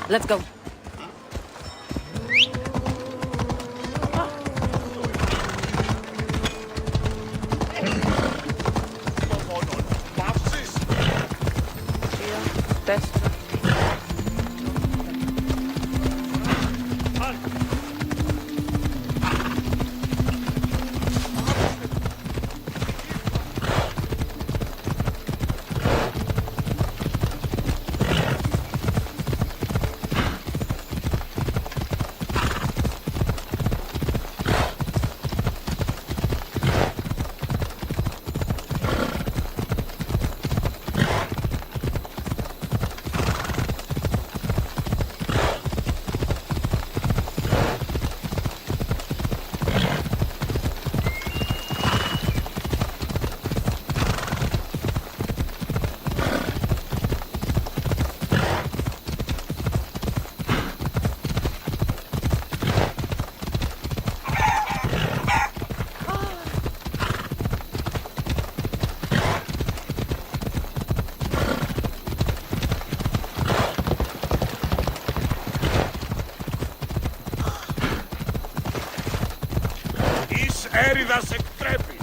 Let's go. Τέσσερα. Έριδας εκτρέπει.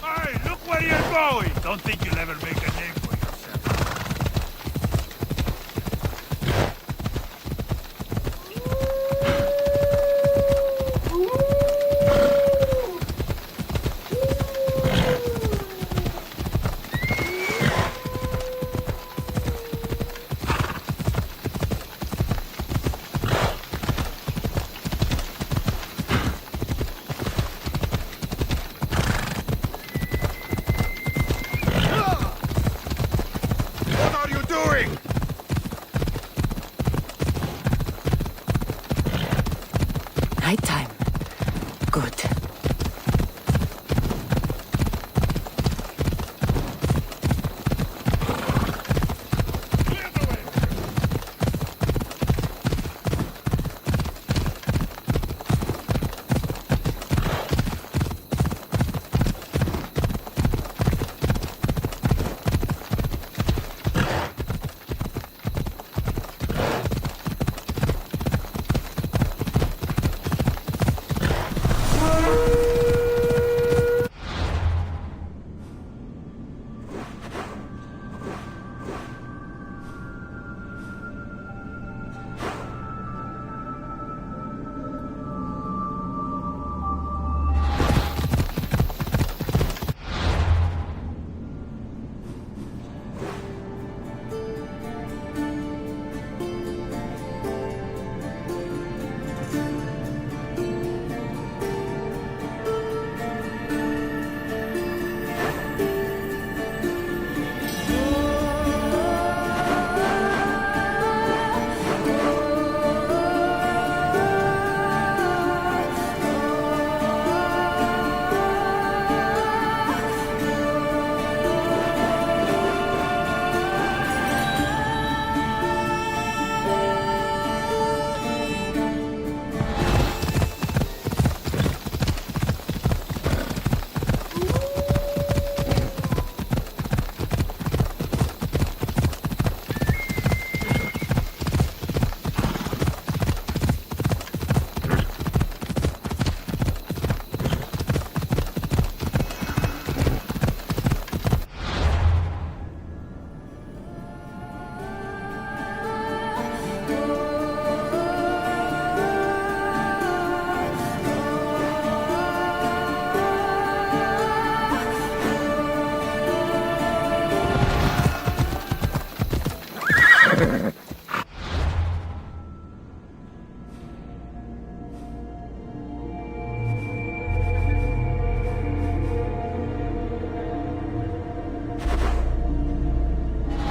Hey, look where you're going! Don't think you'll ever make a name for yourself.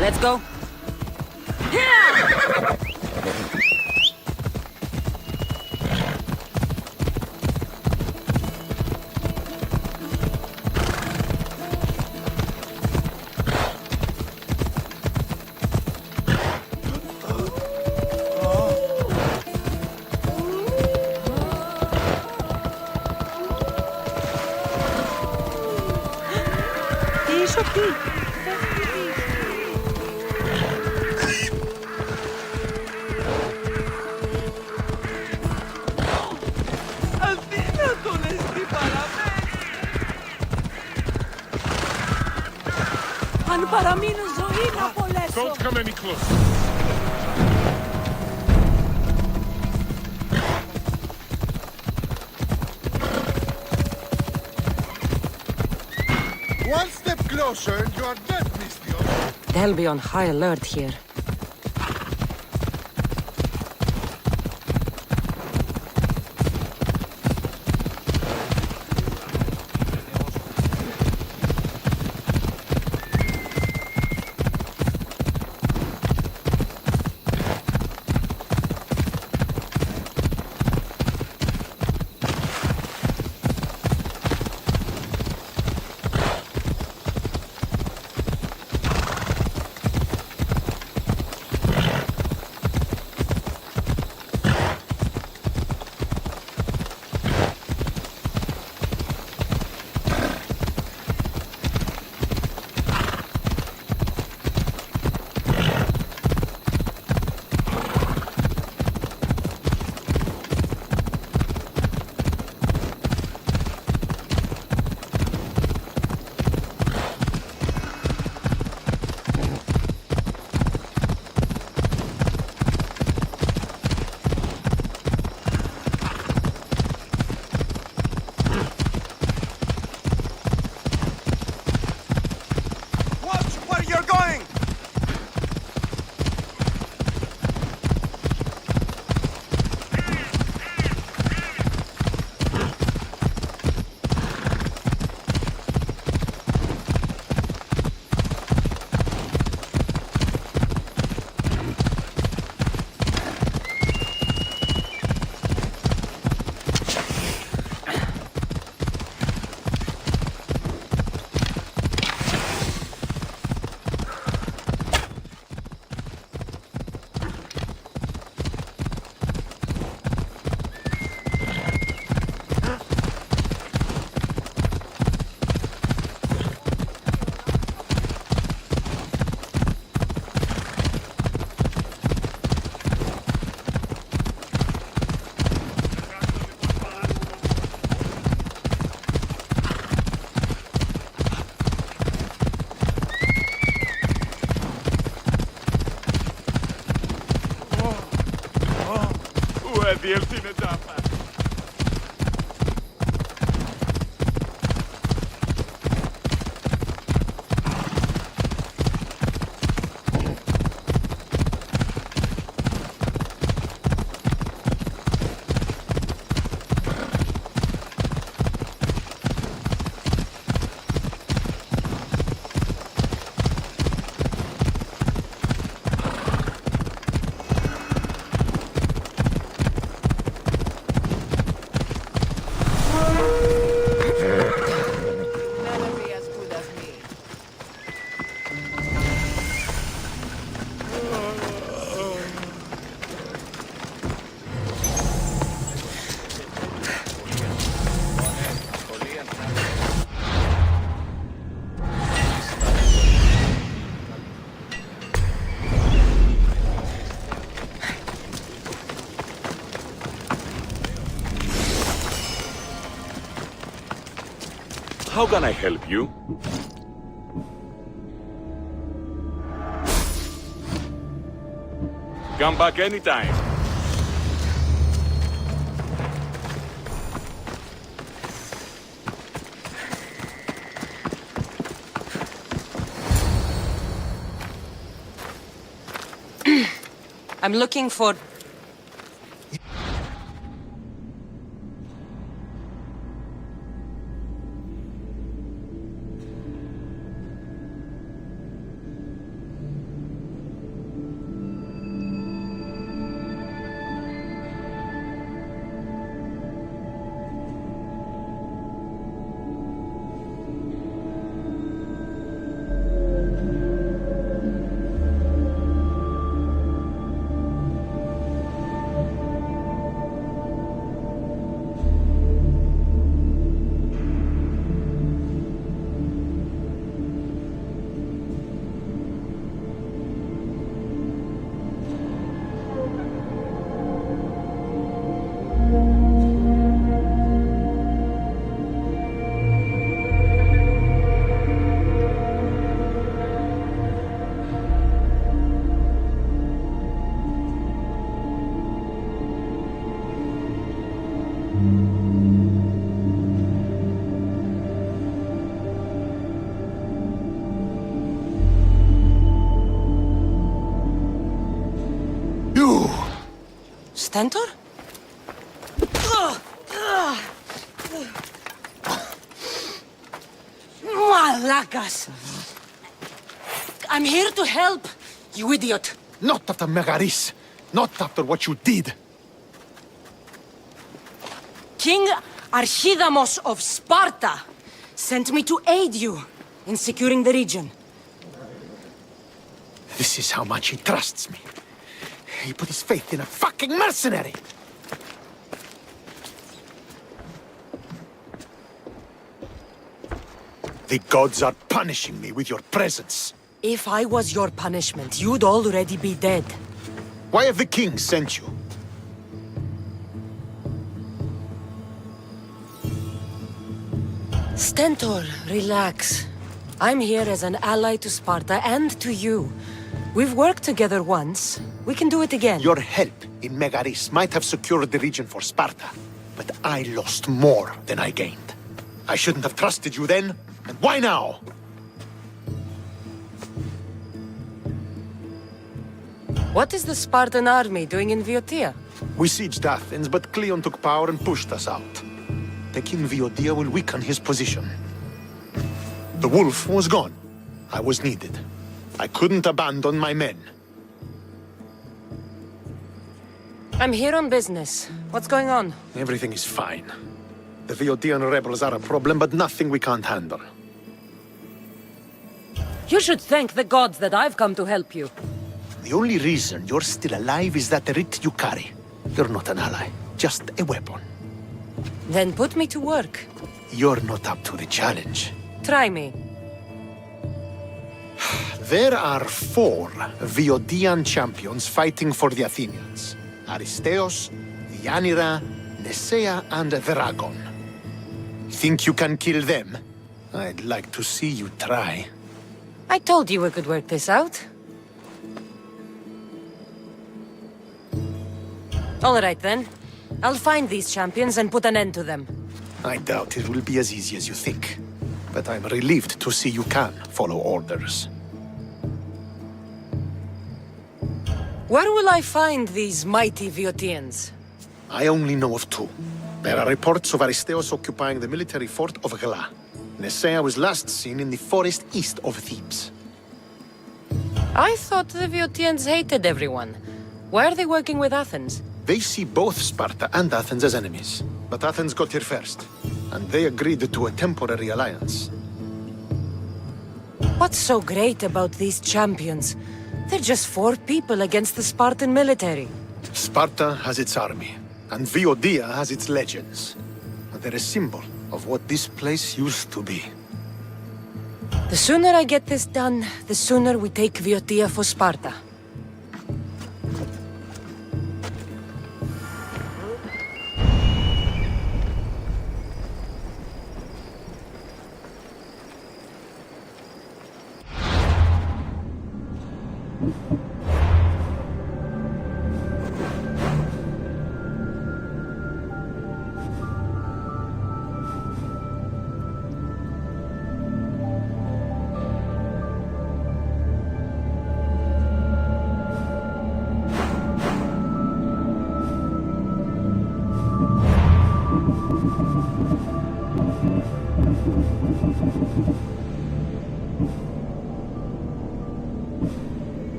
Let's go. Είσαι εκεί. Αδύνατο λες τι παραμένει. Αν παραμείνω ζωή να απολέσω. Don't come any closer. One step closer and you are dead, Mistio. They'll be on high alert here. Watch where you're going! διέλθει είναι τζάμπα. How can I help you? Come back anytime. I'm looking for... Stentor? Malacas! I'm here to help, you idiot! Not after Megaris. Not after what you did. King Archidamos of Sparta sent me to aid you in securing the region. This is how much he trusts me. He put his faith in a fucking mercenary! The gods are punishing me with your presence. If I was your punishment, you'd already be dead. Why have the king sent you? Stentor, relax. I'm here as an ally to Sparta and to you. We've worked together once. We can do it again. Your help in Megaris might have secured the region for Sparta, but I lost more than I gained. I shouldn't have trusted you then, and why now? What is the Spartan army doing in Viotia? We sieged Athens, but Cleon took power and pushed us out. Taking Viotia will weaken his position. The wolf was gone. I was needed. I couldn't abandon my men. I'm here on business. What's going on? Everything is fine. The Viotian rebels are a problem, but nothing we can't handle. You should thank the gods that I've come to help you. The only reason you're still alive is that writ you carry. You're not an ally, just a weapon. Then put me to work. You're not up to the challenge. Try me. There are 4 Viotian champions fighting for the Athenians. Aristeos, Yanira, Nesea, and Veragon. Think you can kill them? I'd like to see you try. I told you we could work this out. All right then. I'll find these champions and put an end to them. I doubt it will be as easy as you think. But I'm relieved to see you can follow orders. Where will I find these mighty Viotians? I only know of 2. There are reports of Aristeos occupying the military fort of Gela. Nesea was last seen in the forest east of Thebes. I thought the Viotians hated everyone. Why are they working with Athens? They see both Sparta and Athens as enemies. But Athens got here first, and they agreed to a temporary alliance. What's so great about these champions? They're just 4 people against the Spartan military. Sparta has its army, and Viotia has its legends. And they're a symbol of what this place used to be. The sooner I get this done, the sooner we take Viotia for Sparta.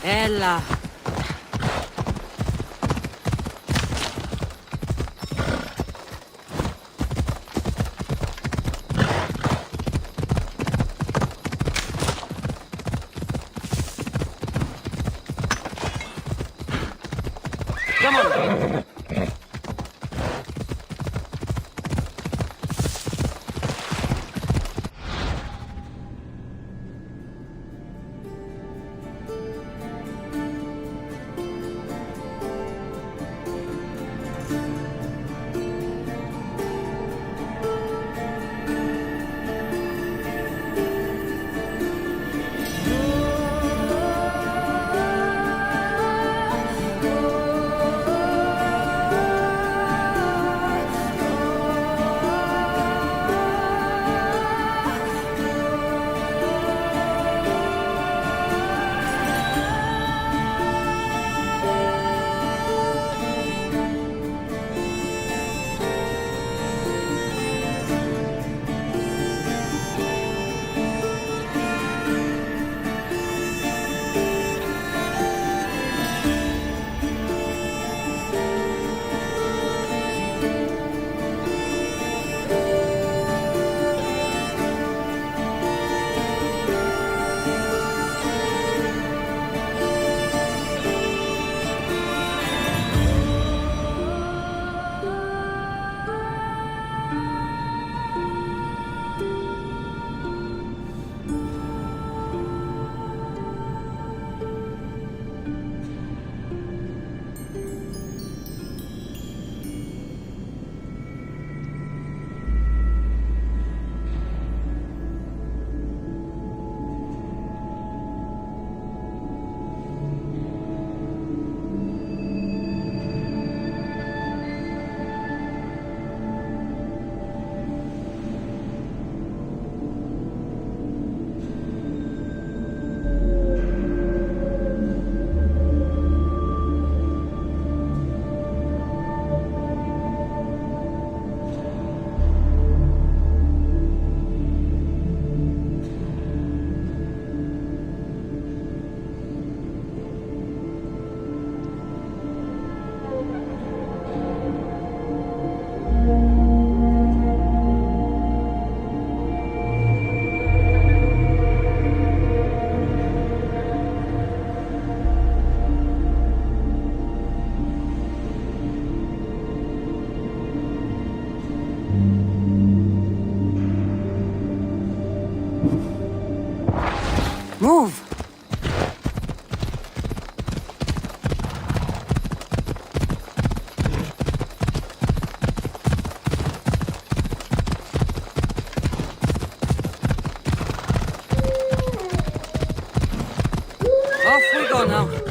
Ella. Come on. Move! Off we go now.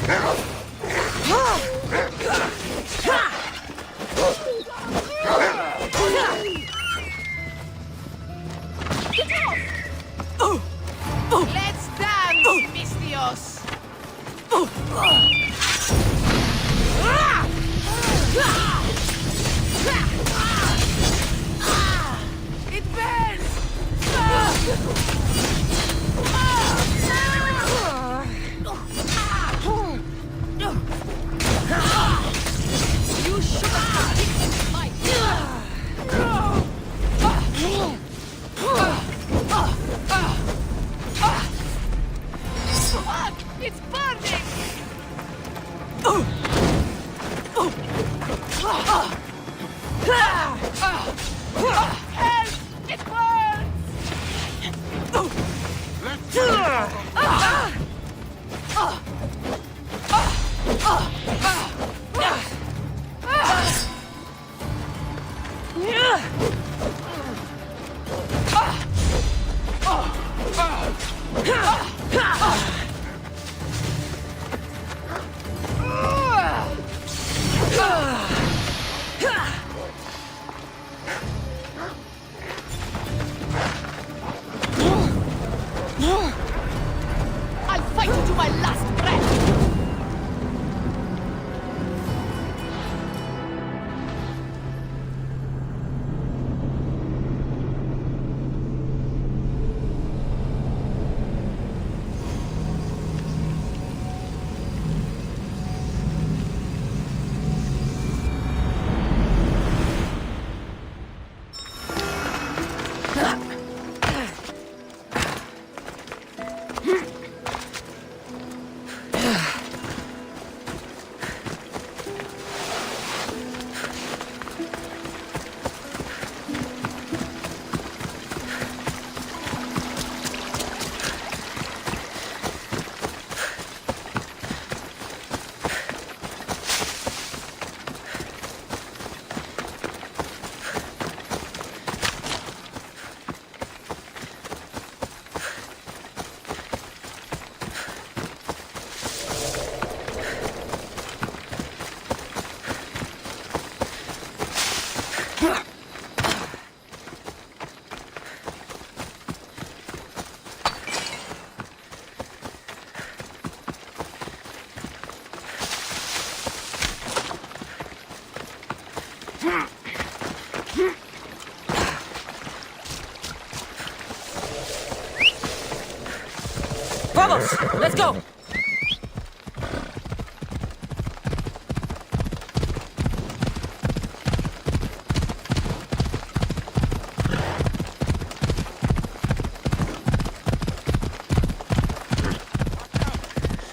Let's dance, Mistios! It burns! You should have picked my Fuck! It's burning! Help! It I'll fight you to my last breath! Vamos! Let's go!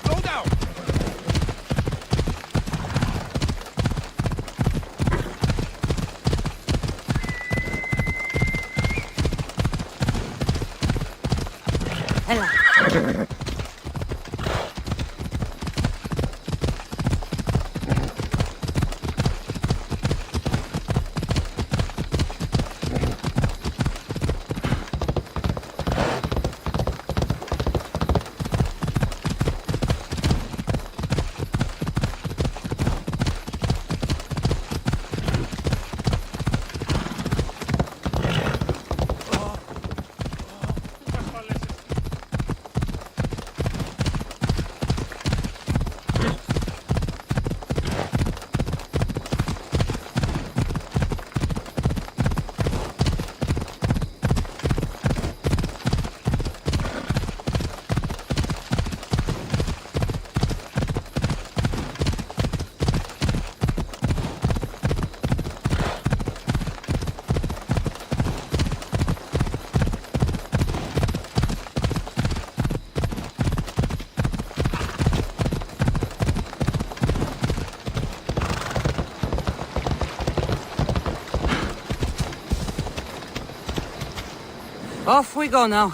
Slow down! Off we go now.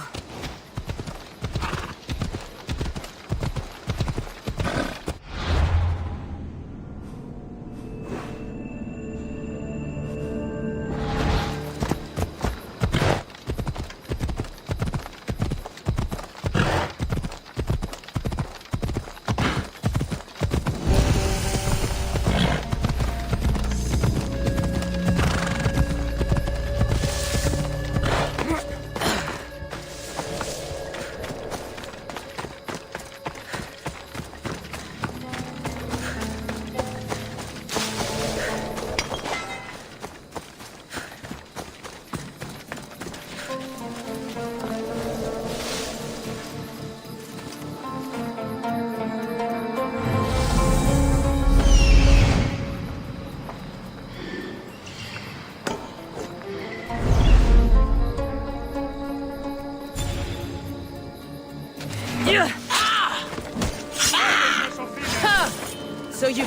So you...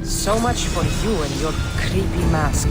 So much for you and your creepy mask.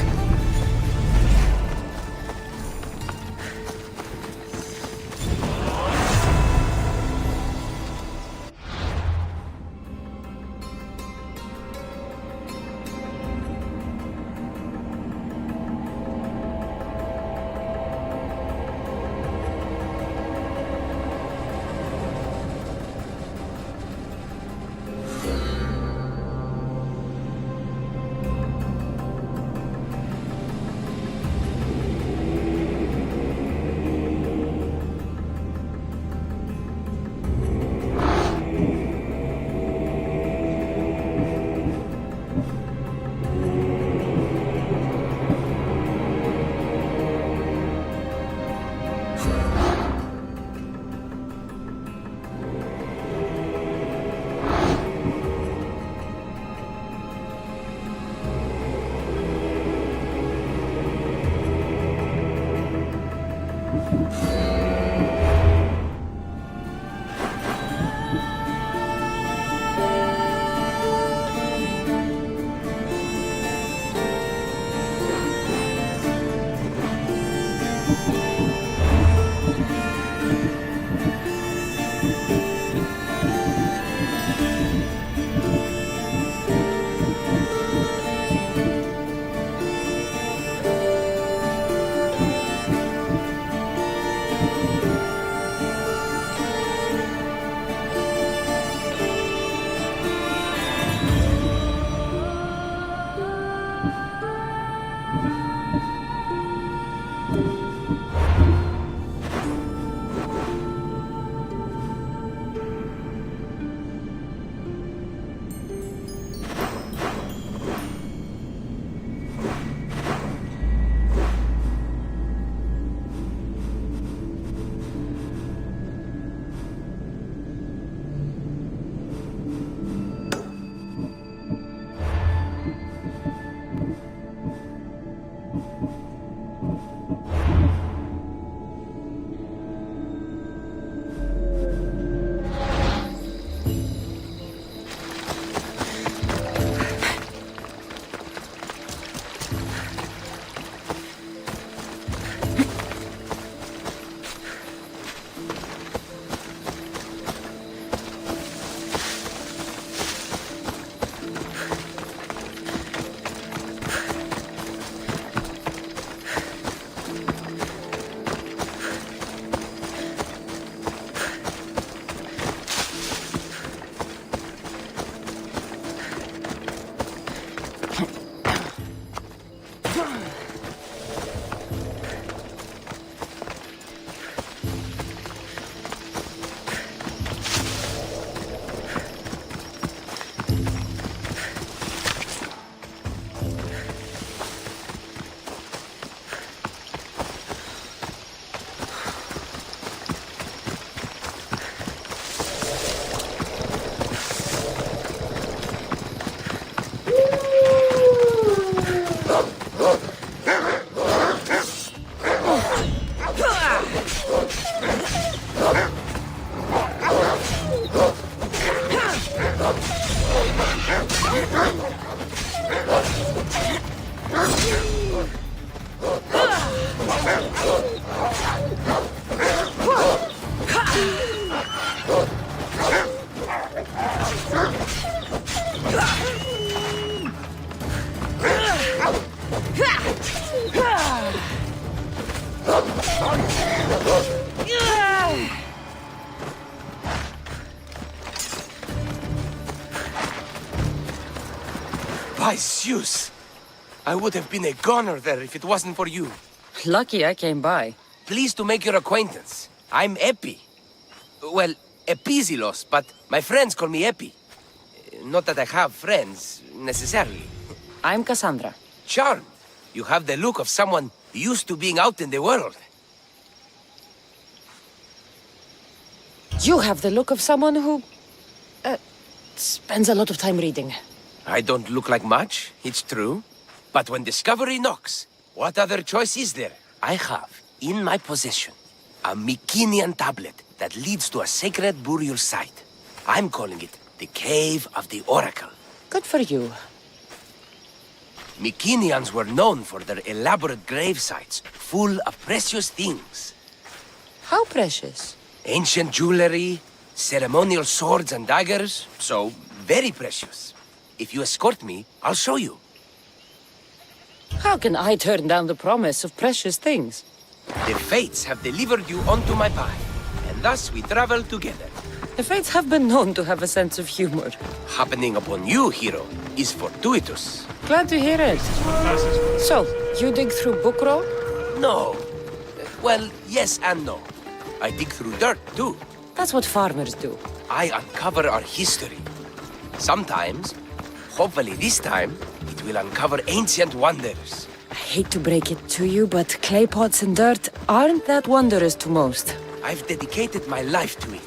By Zeus! I would have been a goner there if it wasn't for you. Lucky I came by. Pleased to make your acquaintance. I'm Epi. Well, Epizilos, but my friends call me Epi. Not that I have friends, necessarily. I'm Cassandra. Charmed. You have the look of someone used to being out in the world. You have the look of someone who... spends a lot of time reading. I don't look like much, it's true. But when discovery knocks, what other choice is there? I have, in my possession, a Mycenaean tablet that leads to a sacred burial site. I'm calling it the Cave of the Oracle. Good for you. Mycenaeans were known for their elaborate grave sites, full of precious things. How precious. Ancient jewelry, ceremonial swords and daggers, so very precious. If you escort me, I'll show you. How can I turn down the promise of precious things? The fates have delivered you onto my path, and thus we travel together. The fates have been known to have a sense of humor. Happening upon you, hero, is fortuitous. Glad to hear it. So, you dig through book roll? No. Well, yes and no. I dig through dirt, too. That's what farmers do. I uncover our history. Sometimes, hopefully this time, it will uncover ancient wonders. I hate to break it to you, but clay pots and dirt aren't that wondrous to most. I've dedicated my life to it.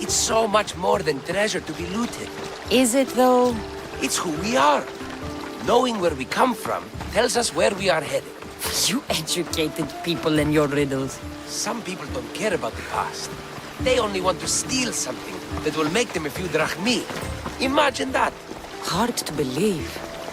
It's so much more than treasure to be looted. Is it, though? It's who we are. Knowing where we come from tells us where we are headed. You educated people in your riddles. Some people don't care about the past. They only want to steal something that will make them a few drachmi. Imagine that. Hard to believe.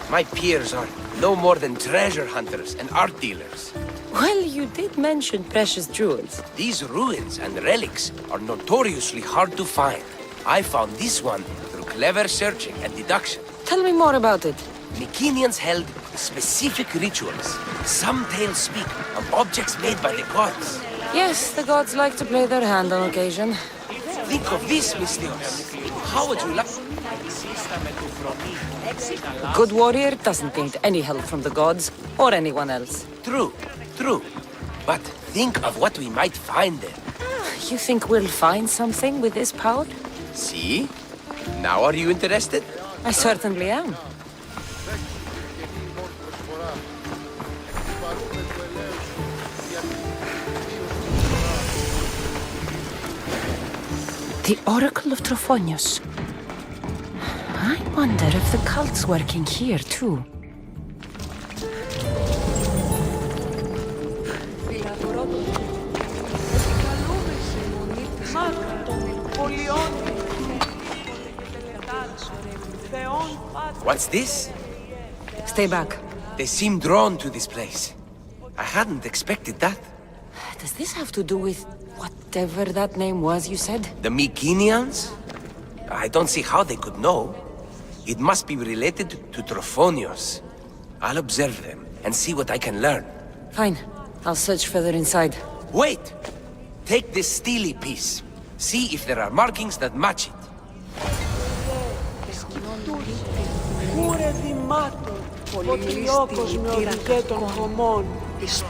My peers are no more than treasure hunters and art dealers. Well, you did mention precious jewels. These ruins and relics are notoriously hard to find. I found this one through clever searching and deduction. Tell me more about it. Mycenaeans held specific rituals. Some tales speak of objects made by the gods. Yes, the gods like to play their hand on occasion. Think of this, Mystios. How would you like... A good warrior doesn't need any help from the gods, or anyone else. True, true. But think of what we might find there. You think we'll find something with this power? See? Now are you interested? I certainly am. The Oracle of Trophonius. I wonder if the cult's working here, too. What's this? Stay back. They seem drawn to this place. I hadn't expected that. Does this have to do with whatever that name was you said? The Mycenaeans? I don't see how they could know. It must be related to Trophonius. I'll observe them and see what I can learn. Fine. I'll search further inside. Wait! Take this steely piece. See if there are markings that match it. Ούρε δημάτων, πολυλίωκος με οδηγέ των χωμών,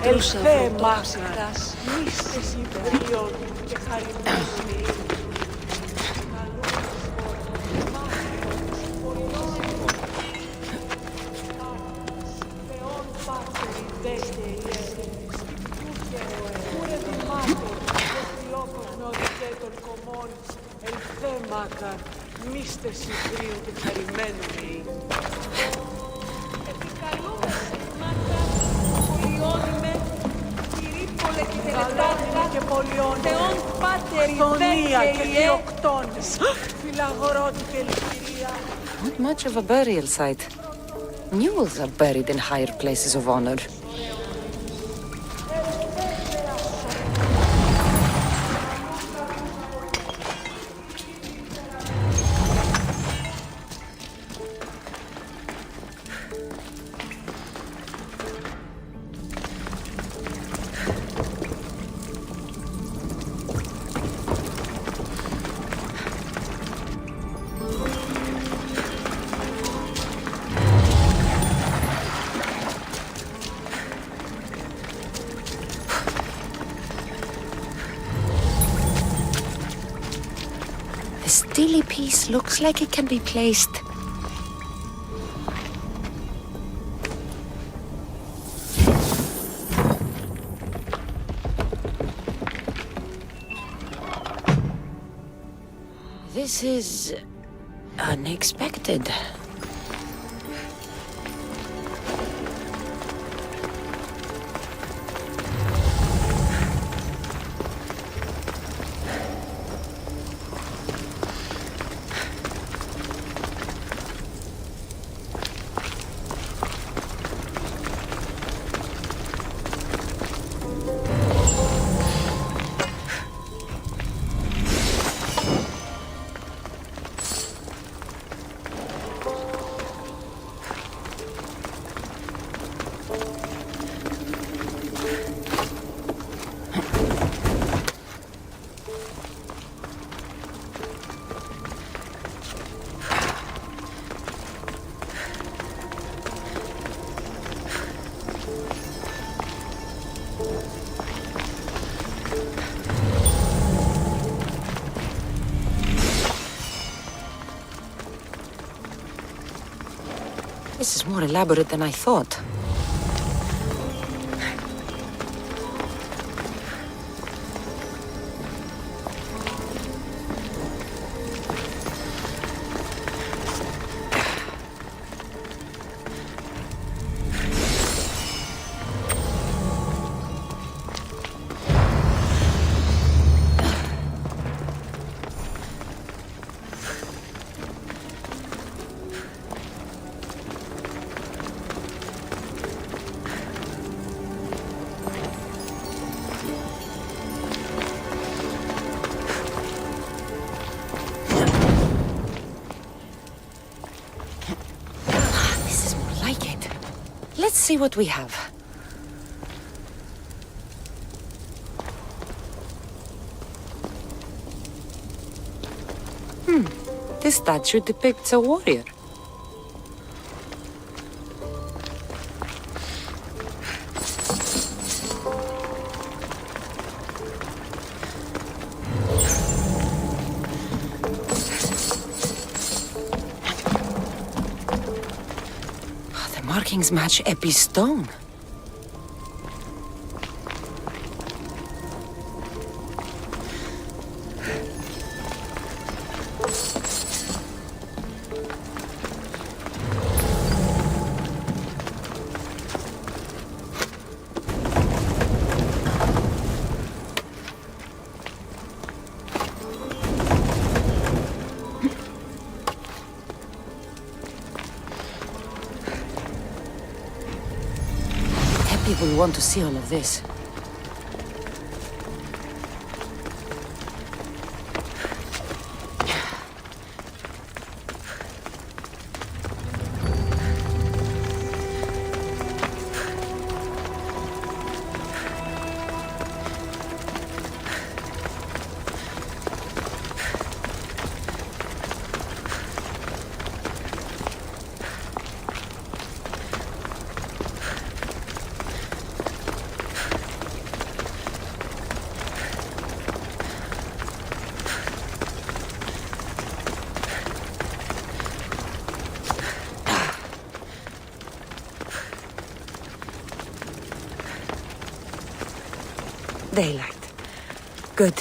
ελθέ μάκα, μίσης υβρίων και χαριμνής. Θεόν πάτερη δέστε ιέσαι, ούρε δημάτων, πολυλίωκος με οδηγέ των χωμών, ελθέ μάκα, μίστες υβρίων και χαριμένου μη. Επικαλούμε μάκα, πολιώνουμε, κυρίπολε και τελετάρινα και πολιώνουμε. Θεόν πάτερη δέκαι και διοκτώνες, φιλαγορότη και λυκυρία. Not much of a burial site. Mules are buried in higher places of honor. The steely piece looks like it can be placed. This is unexpected. This is more elaborate than I thought. Let's see what we have. This statue depicts a warrior. Markings match Epi's stone. People want to see all of this. Daylight. Good.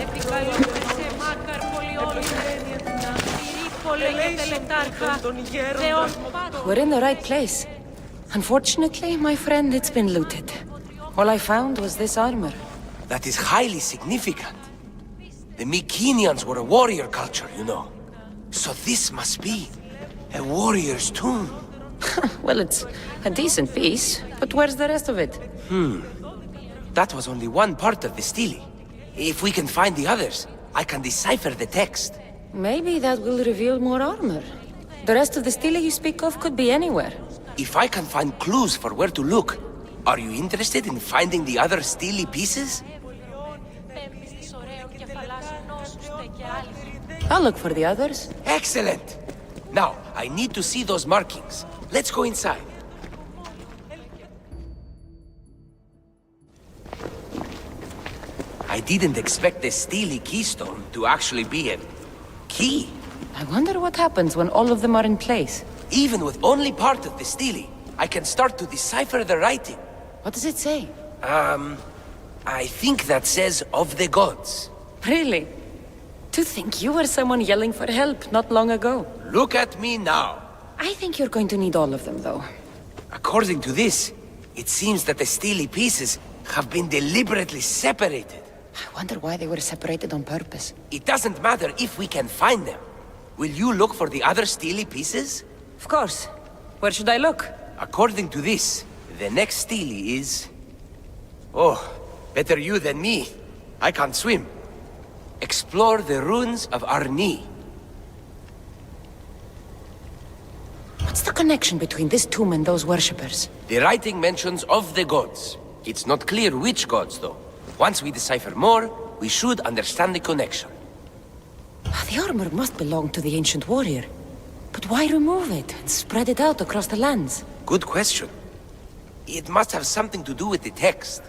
Επικαλούμεσαι μάκαρ πολιόλυμε, Πυρήπολε και τελετάρχα, Θεός Πάτος. We're in the right place. Unfortunately, my friend, it's been looted. All I found was this armor. That is highly significant. The Mycenaeans were a warrior culture, you know. So this must be a warrior's tomb. Well, it's a decent piece, but where's the rest of it? That was only one part of the stele. If we can find the others, I can decipher the text. Maybe that will reveal more armor. The rest of the stele you speak of could be anywhere. If I can find clues for where to look, are you interested in finding the other stele pieces? I'll look for the others. Excellent! Now, I need to see those markings. Let's go inside. I didn't expect the stele keystone to actually be a key. I wonder what happens when all of them are in place. Even with only part of the stele, I can start to decipher the writing. What does it say? I think that says of the gods. Really? To think you were someone yelling for help not long ago. Look at me now. I think you're going to need all of them, though. According to this, it seems that the stele pieces have been deliberately separated. I wonder why they were separated on purpose. It doesn't matter if we can find them. Will you look for the other stele pieces? Of course. Where should I look? According to this, the next stele is... Oh, better you than me. I can't swim. Explore the ruins of Arni. What's the connection between this tomb and those worshippers? The writing mentions of the gods. It's not clear which gods, though. Once we decipher more, we should understand the connection. The armor must belong to the ancient warrior. But why remove it and spread it out across the lands? Good question. It must have something to do with the text.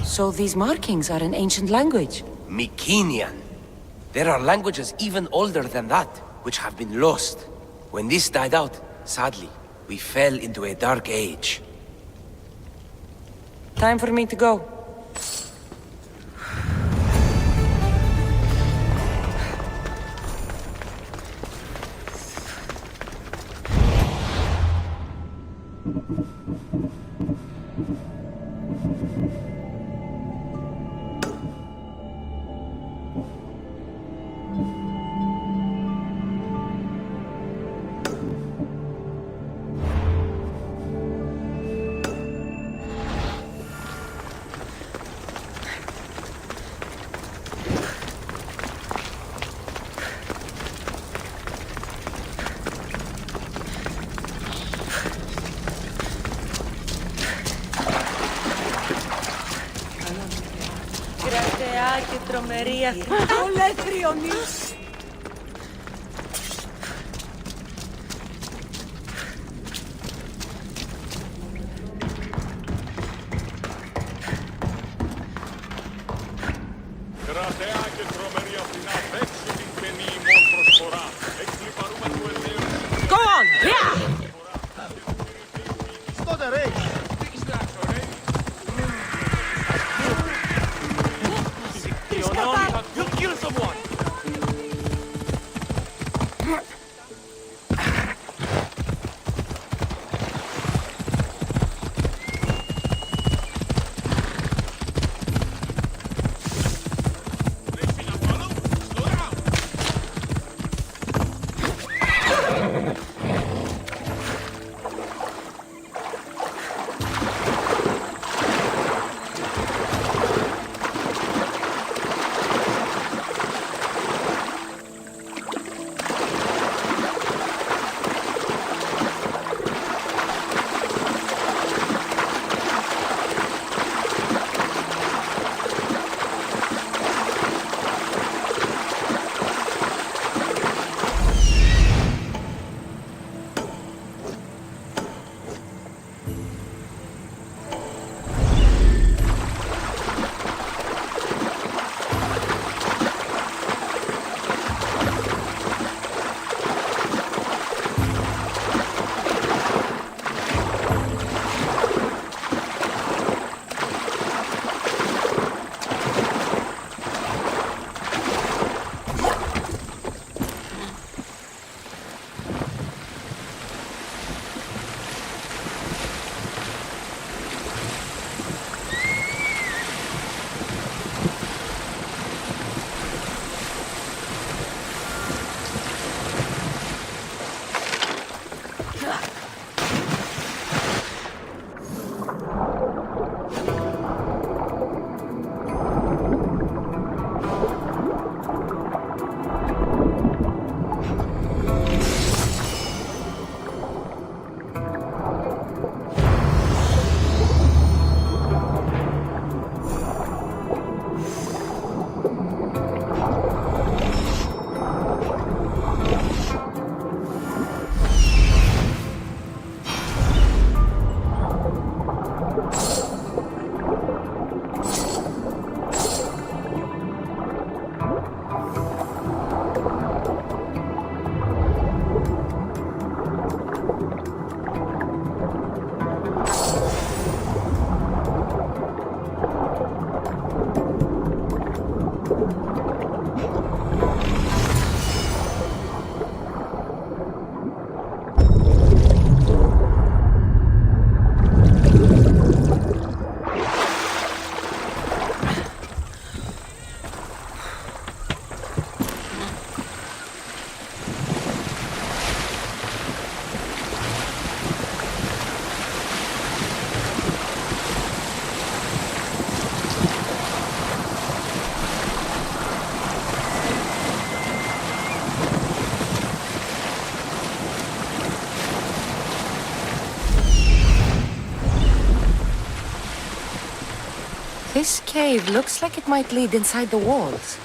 So these markings are in ancient language? Mycenaean. There are languages even older than that, which have been lost. When this died out, sadly, we fell into a dark age. Time for me to go. Κρατεά και τρομερή ολέθριονης. Κρατεά και τρομερή αυτήν απέξω την παινή ημών προσφορά. Εξλιπαρούμε του ελέους. Go on! Yeah! Στότε ρε! You kill someone! This cave looks like it might lead inside the walls.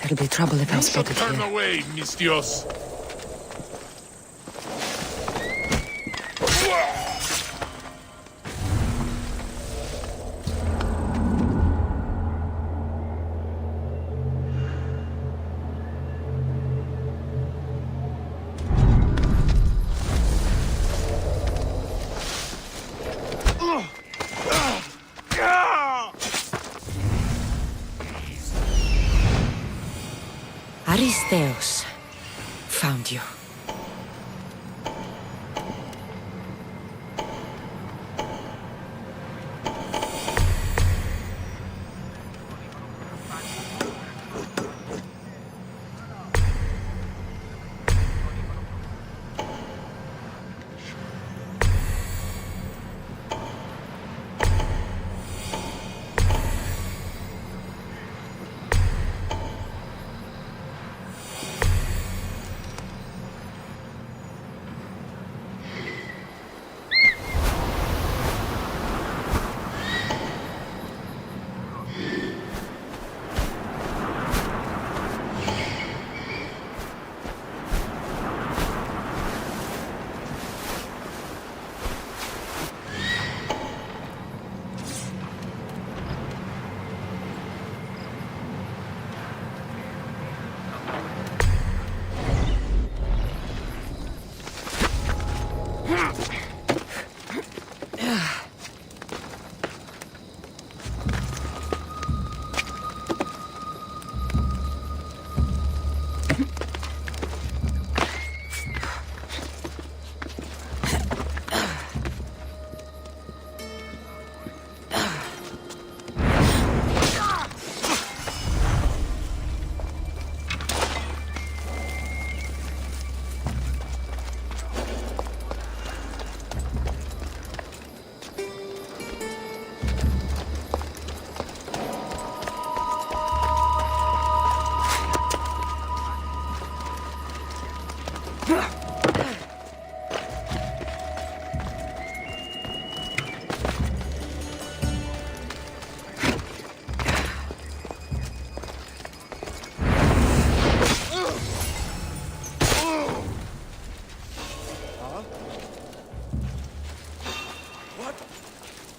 There'll be trouble if I'm You should spotted turn here. away, Mistios. Aristeos found you.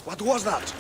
What was that?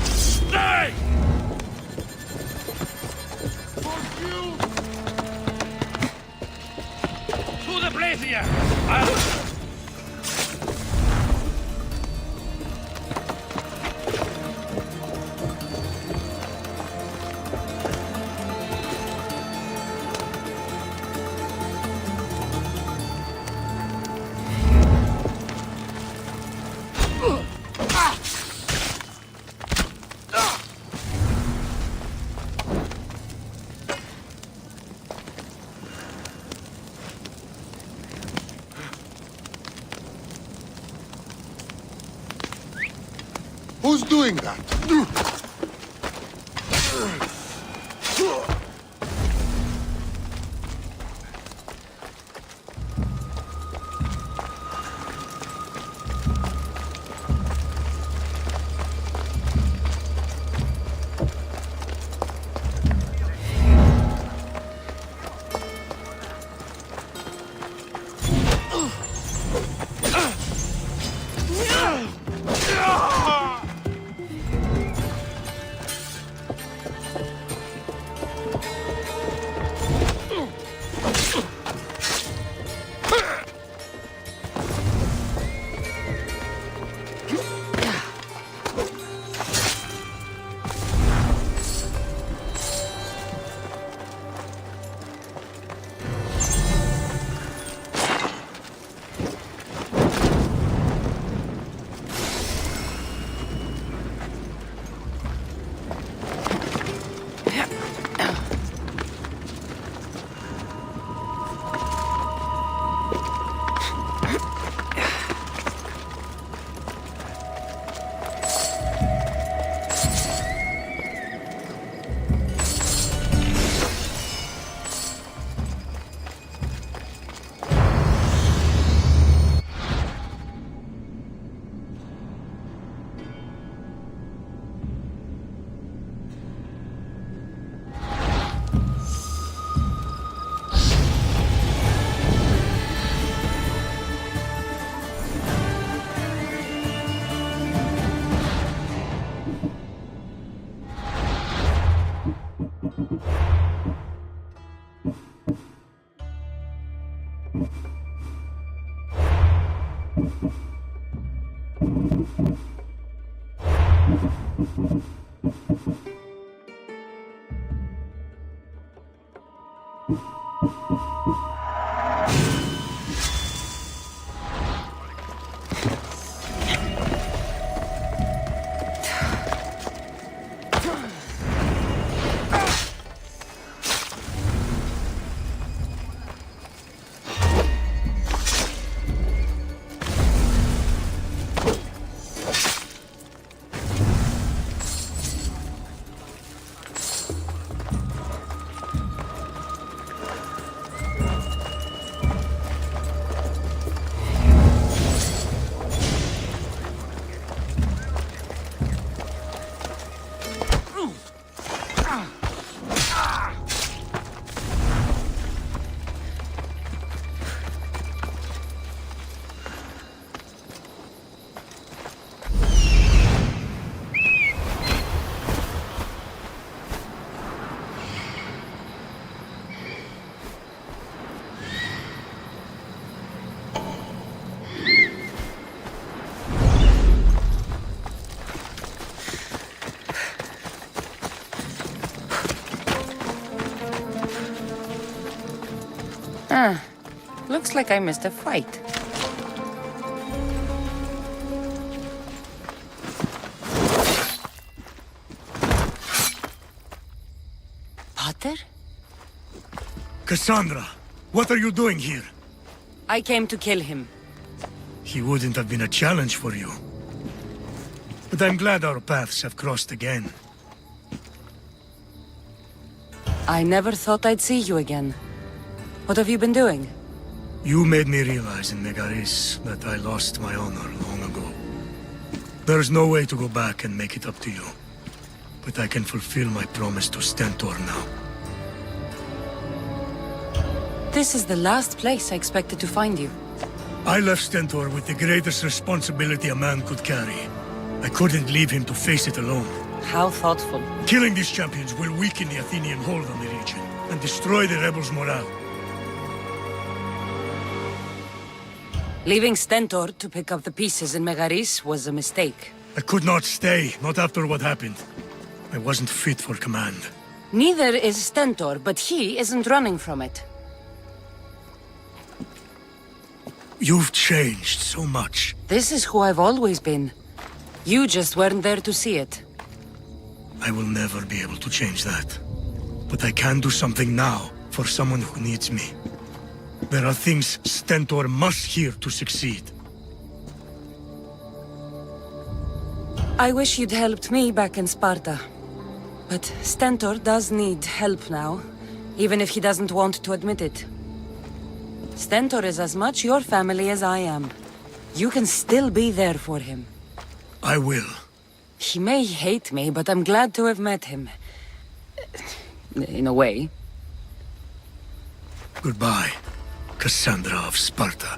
Stay! To the brazier! Who's doing that? Looks like I missed a fight. Potter? Cassandra, what are you doing here? I came to kill him. He wouldn't have been a challenge for you. But I'm glad our paths have crossed again. I never thought I'd see you again. What have you been doing? You made me realize in Megaris that I lost my honor long ago. There's no way to go back and make it up to you. But I can fulfill my promise to Stentor now. This is the last place I expected to find you. I left Stentor with the greatest responsibility a man could carry. I couldn't leave him to face it alone. How thoughtful. Killing these champions will weaken the Athenian hold on the region and destroy the rebels' morale. Leaving Stentor to pick up the pieces in Megaris was a mistake. I could not stay, not after what happened. I wasn't fit for command. Neither is Stentor, but he isn't running from it. You've changed so much. This is who I've always been. You just weren't there to see it. I will never be able to change that. But I can do something now for someone who needs me. There are things Stentor must hear to succeed. I wish you'd helped me back in Sparta. But Stentor does need help now, even if he doesn't want to admit it. Stentor is as much your family as I am. You can still be there for him. I will. He may hate me, but I'm glad to have met him. In a way. Goodbye, Cassandra of Sparta.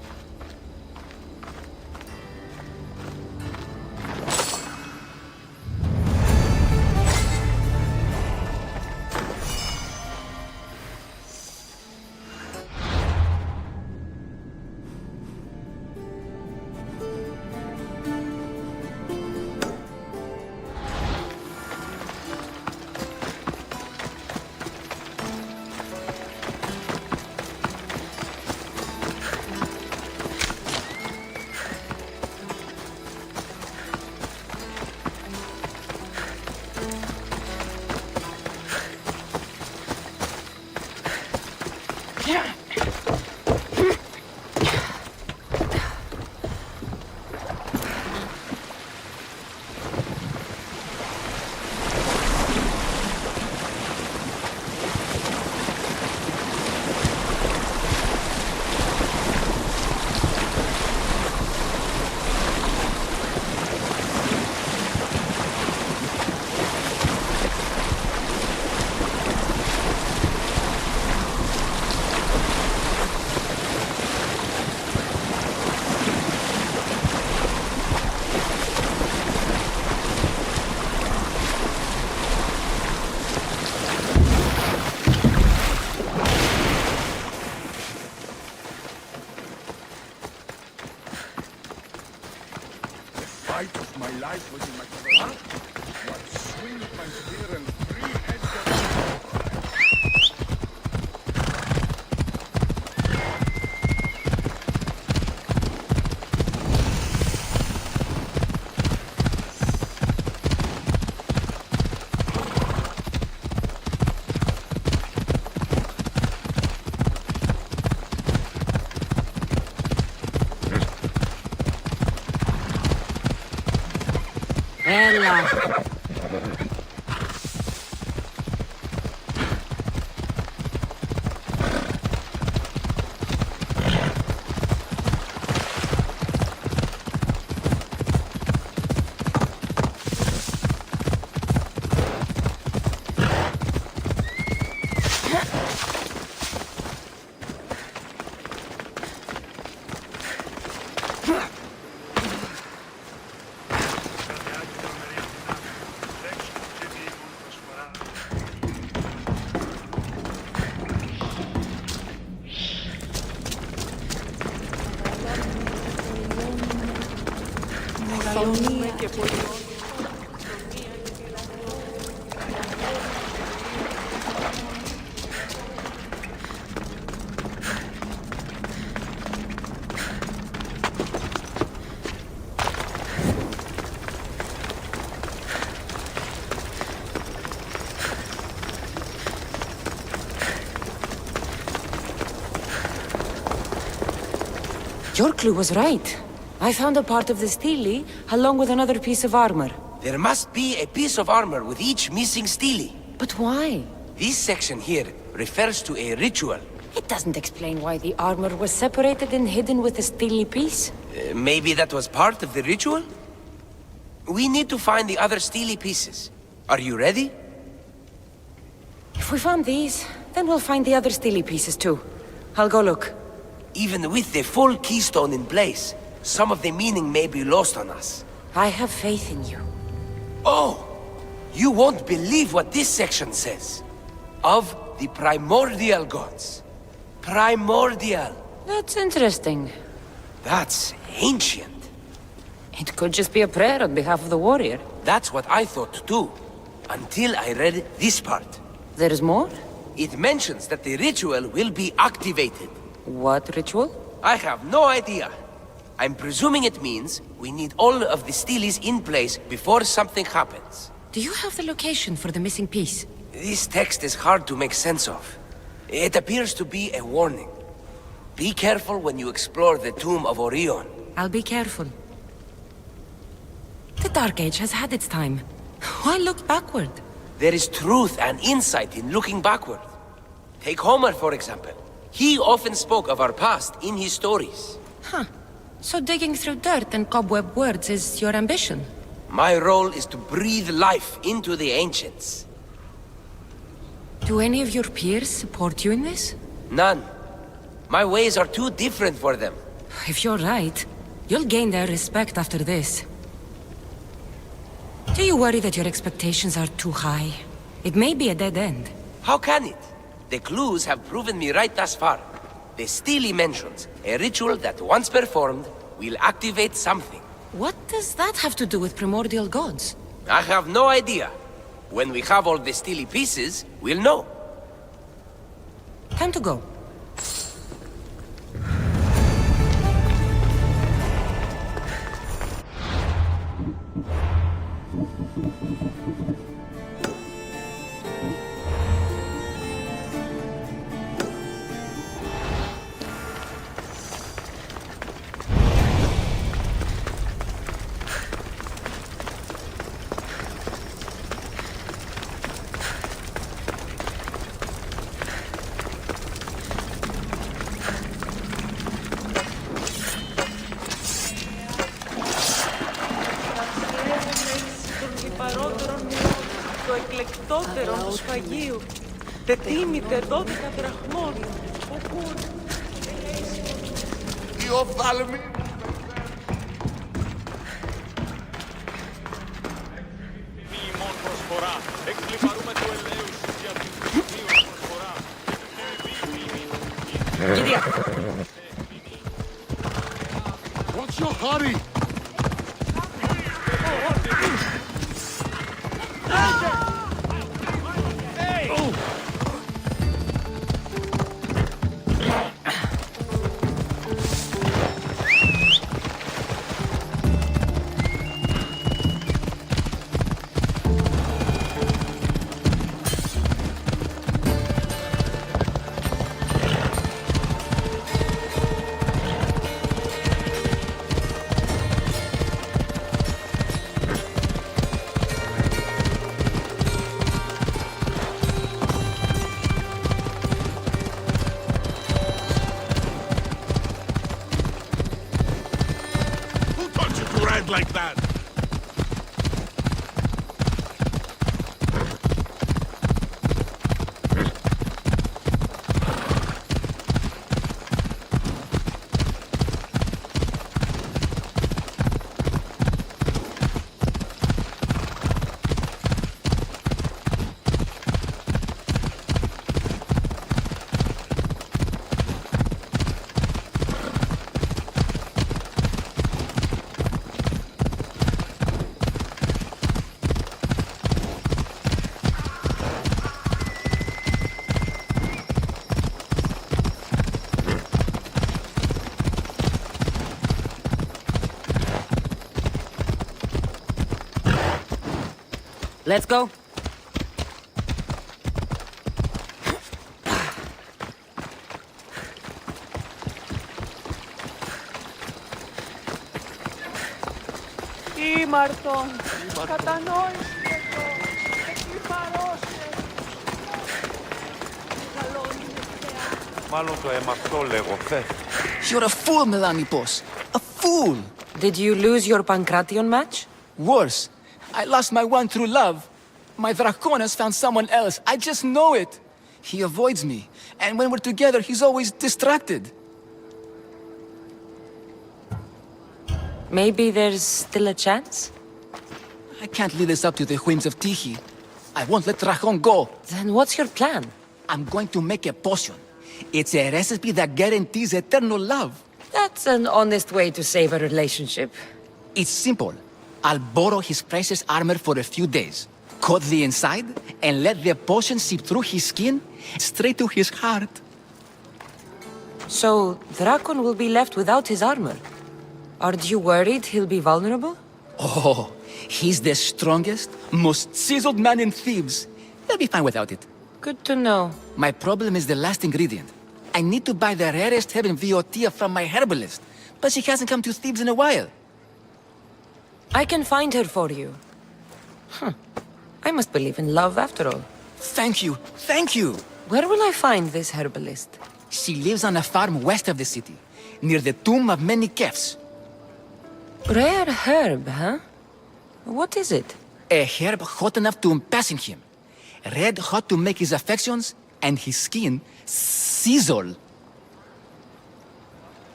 My life was in my heart. What swing with my spear and free και πολλών. Your clue was right. I found a part of the stele, along with another piece of armor. There must be a piece of armor with each missing stele. But why? This section here refers to a ritual. It doesn't explain why the armor was separated and hidden with a steely piece. Maybe that was part of the ritual? We need to find the other steely pieces. Are you ready? If we found these, then we'll find the other steely pieces too. I'll go look. Even with the full keystone in place, some of the meaning may be lost on us. I have faith in you. Oh! You won't believe what this section says. Of the primordial gods. Primordial. That's interesting. That's ancient. It could just be a prayer on behalf of the warrior. That's what I thought too. Until I read this part. There's more? It mentions that the ritual will be activated. What ritual? I have no idea. I'm presuming it means we need all of the steelies in place before something happens. Do you have the location for the missing piece? This text is hard to make sense of. It appears to be a warning. Be careful when you explore the tomb of Orion. I'll be careful. The Dark Age has had its time. Why look backward? There is truth and insight in looking backward. Take Homer, for example. He often spoke of our past in his stories. Huh. So digging through dirt and cobweb words is your ambition? My role is to breathe life into the ancients. Do any of your peers support you in this? None. My ways are too different for them. If you're right, you'll gain their respect after this. Do you worry that your expectations are too high? It may be a dead end. How can it? The clues have proven me right thus far. The Steely mentions a ritual that once performed will activate something. What does that have to do with primordial gods? I have no idea. When we have all the Steely pieces, we'll know. Time to go. Το εκλεκτότερο του σφαγίου. Τετίμητε 12 δραχμών. Οι οφθαλμοί. Μη ημών προσφορά. Εκκλιπαρούμε του ελέους για την θρησκεία προσφορά. What's your hurry? Who taught you to ride like that? Let's go. Ήμαρτον, κατανόησε το, εκλυπαρώσε. Μεγαλώνει με θεά, Μάλλον το έμαθω λέγω theft. You're a fool, Melanipos. A fool! Did you lose your Pancration match? Worse, I lost my one true love. My Dracon has found someone else. I just know it. He avoids me, and when we're together, he's always distracted. Maybe there's still a chance? I can't leave this up to the whims of Tyche. I won't let Dracon go. Then what's your plan? I'm going to make a potion. It's a recipe that guarantees eternal love. That's an honest way to save a relationship. It's simple. I'll borrow his precious armor for a few days, cut the inside, and let the potion seep through his skin straight to his heart. So, Drakon will be left without his armor. Aren't you worried he'll be vulnerable? Oh, he's the strongest, most chiseled man in Thebes. He'll be fine without it. Good to know. My problem is the last ingredient. I need to buy the rarest herb in Viotia from my herbalist, but she hasn't come to Thebes in a while. I can find her for you. I must believe in love after all. Thank you, thank you! Where will I find this herbalist? She lives on a farm west of the city, near the tomb of many Kefs. Rare herb, huh? What is it? A herb hot enough to impassion him. Red hot to make his affections and his skin sizzle.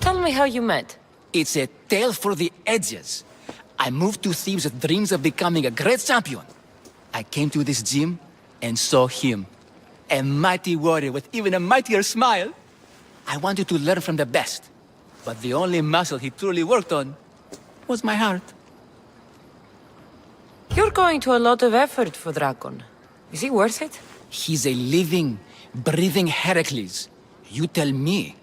Tell me how you met. It's a tale for the ages. I moved to Thebes with dreams of becoming a great champion. I came to this gym and saw him. A mighty warrior with even a mightier smile. I wanted to learn from the best. But the only muscle he truly worked on was my heart. You're going to a lot of effort for Drakon. Is he worth it? He's a living, breathing Heracles. You tell me.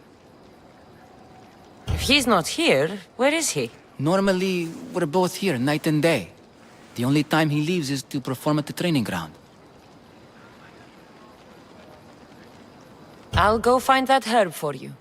If he's not here, where is he? Normally, we're both here night and day. The only time he leaves is to perform at the training ground. I'll go find that herb for you.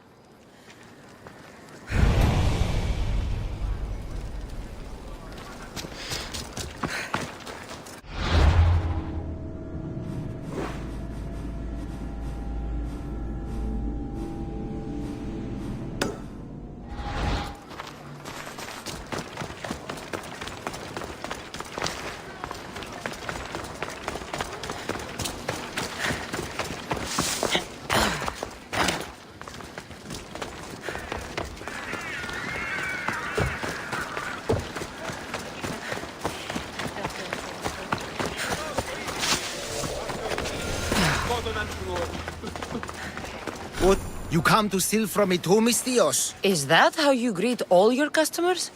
What? You come to steal from me too, Mystios? Is that how you greet all your customers?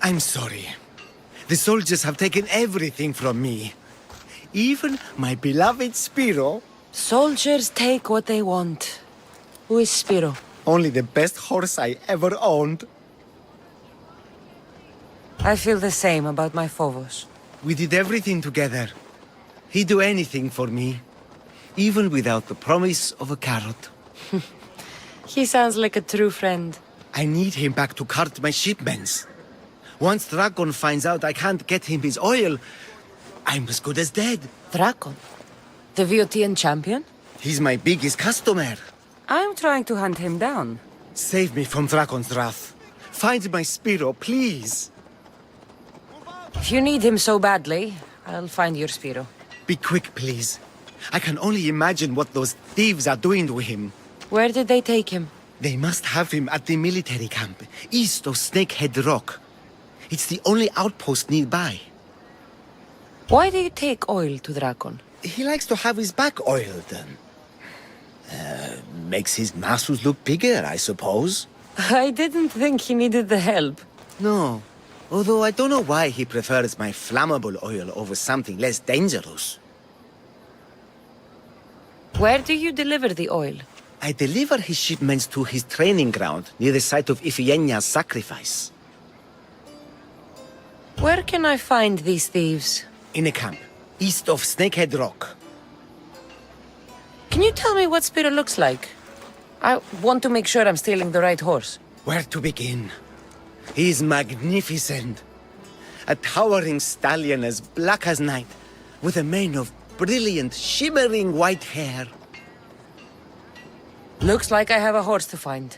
I'm sorry. The soldiers have taken everything from me. Even my beloved Spiro. Soldiers take what they want. Who is Spiro? Only the best horse I ever owned. I feel the same about my Phobos. We did everything together. He'd do anything for me. Even without the promise of a carrot. He sounds like a true friend. I need him back to cart my shipments. Once Dragon finds out I can't get him his oil, I'm as good as dead. Drakon? The Viotian champion? He's my biggest customer. I'm trying to hunt him down. Save me from Dragon's wrath. Find my Spiro, please. If you need him so badly, I'll find your Spiro. Be quick, please. I can only imagine what those thieves are doing to him. Where did they take him? They must have him at the military camp, east of Snakehead Rock. It's the only outpost nearby. Why do you take oil to Drakon? He likes to have his back oiled. Makes his muscles look bigger, I suppose. I didn't think he needed the help. No, although I don't know why he prefers my flammable oil over something less dangerous. Where do you deliver the oil? I deliver his shipments to his training ground near the site of Iphigenia's sacrifice. Where can I find these thieves? In a camp, east of Snakehead Rock. Can you tell me what Spiro looks like? I want to make sure I'm stealing the right horse. Where to begin? He is magnificent. A towering stallion as black as night, with a mane of brilliant, shimmering white hair. Looks like I have a horse to find.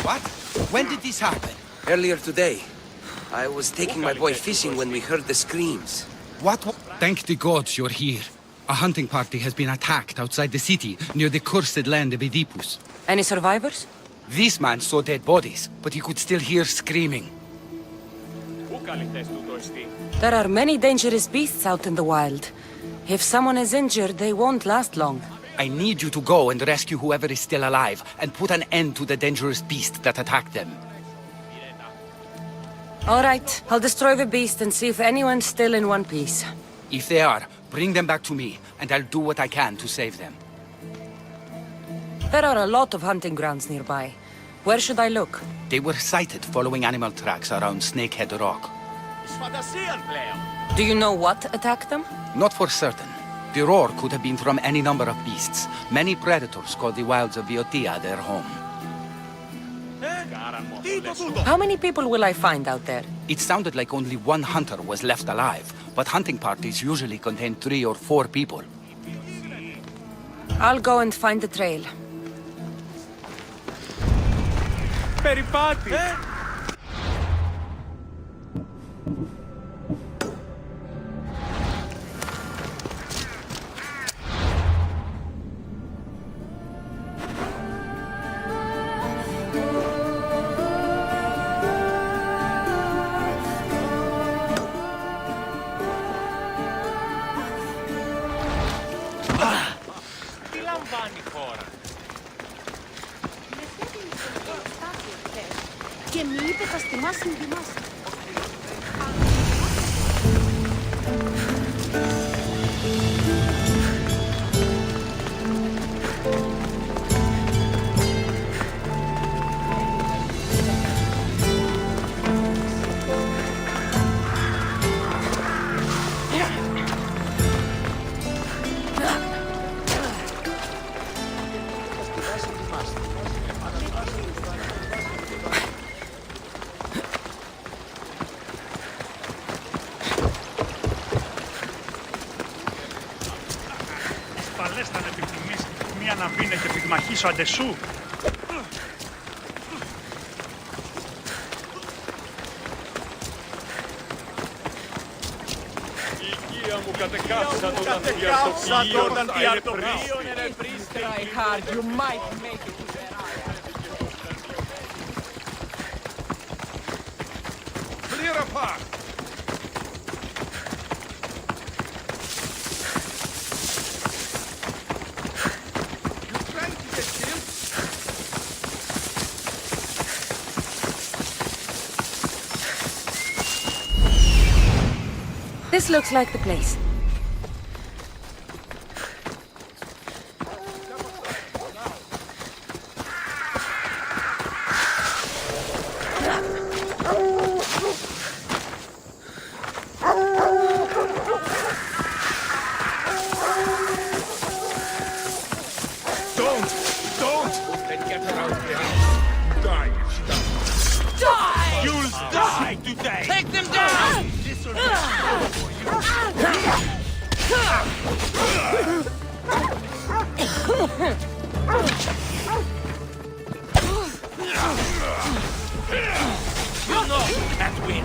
What? When did this happen? Earlier today, I was taking my boy fishing when we heard the screams. What? Thank the gods you're here. A hunting party has been attacked outside the city, near the cursed land of Oedipus. Any survivors? This man saw dead bodies, but he could still hear screaming. There are many dangerous beasts out in the wild. If someone is injured, they won't last long. I need you to go and rescue whoever is still alive, and put an end to the dangerous beast that attacked them. All right, I'll destroy the beast and see if anyone's still in one piece. If they are, bring them back to me, and I'll do what I can to save them. There are a lot of hunting grounds nearby. Where should I look? They were sighted following animal tracks around Snakehead Rock. Do you know what attacked them? Not for certain. The roar could have been from any number of beasts. Many predators call the wilds of Viotia their home. How many people will I find out there? It sounded like only one hunter was left alive, but hunting parties usually contain 3 or 4 people. I'll go and find the trail. Περιπάτη! Τι λαμβάνει η χώρα? Και μη είπε θα στιμάσει μη δημάσει. Ασφαλές θα επιθυμείς μία να μπίνε και πυγμαχίσω αντεσού. Η οικία μου κατεκάψα όταν τη αρτοπλίον Try hard, you might make it. Clear apart! You trying to get killed? This looks like the place. Don't! Then get her out of the house. Die if she doesn't. Die! You'll die today! Take them down! You know you can't win.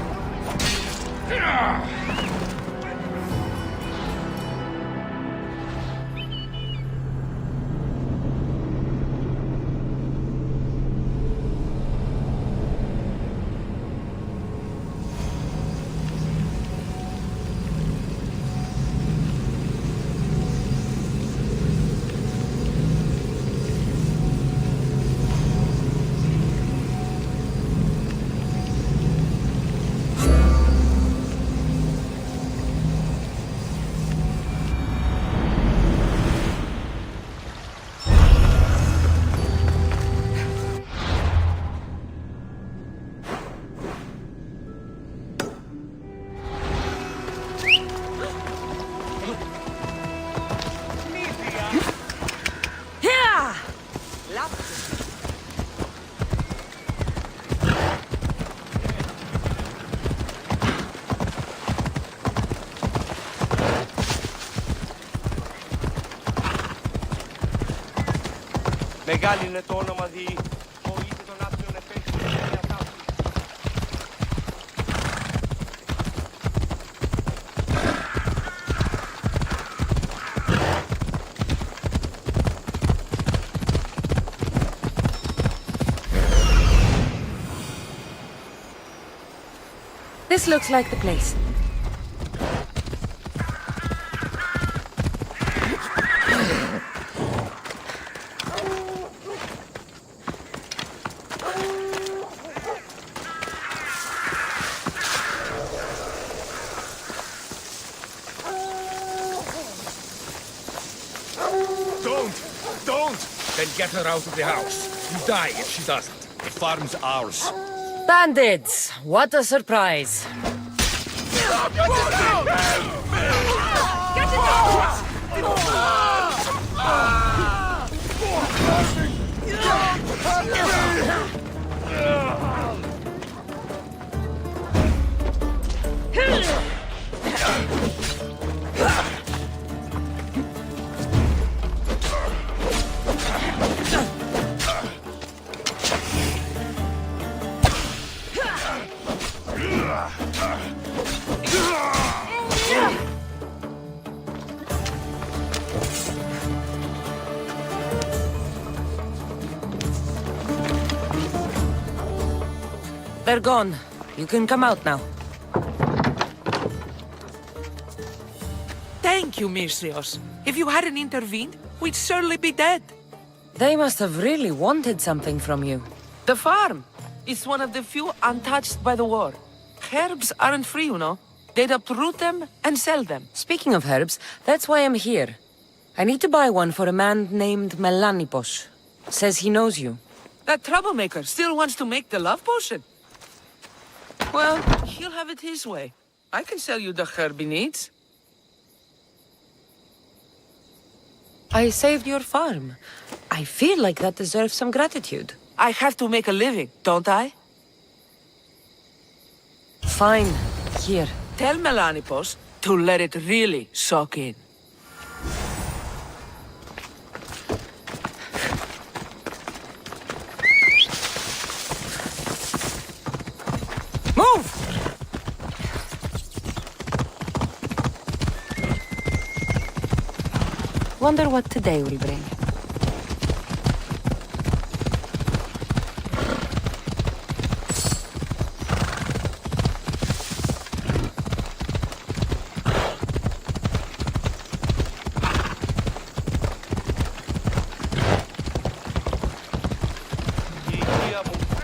Μεγάλη είναι το όνομα διή. Ο είτε των άπλων επέκτην της Νέας Αύξησης. This looks like the place. Don't! Then get her out of the house. You die if she doesn't. The farm's ours. Bandits! What a surprise! They're gone. You can come out now. Thank you, Misthios. If you hadn't intervened, we'd certainly be dead. They must have really wanted something from you. The farm. It's one of the few untouched by the war. Herbs aren't free, you know. They'd uproot them and sell them. Speaking of herbs, that's why I'm here. I need to buy one for a man named Melanipos. Says he knows you. That troublemaker still wants to make the love potion. Well, he'll have it his way. I can sell you the herb he needs. I saved your farm. I feel like that deserves some gratitude. I have to make a living, don't I? Fine. Here. Tell Melanipos to let it really soak in. Move! Wonder what today will bring.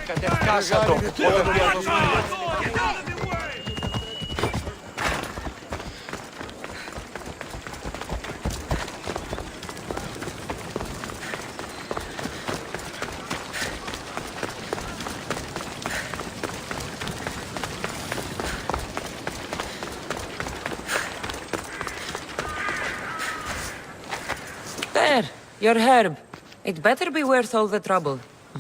Κατευκάσα το, όταν διαδοθούν. There, your herb. It better be worth all the trouble.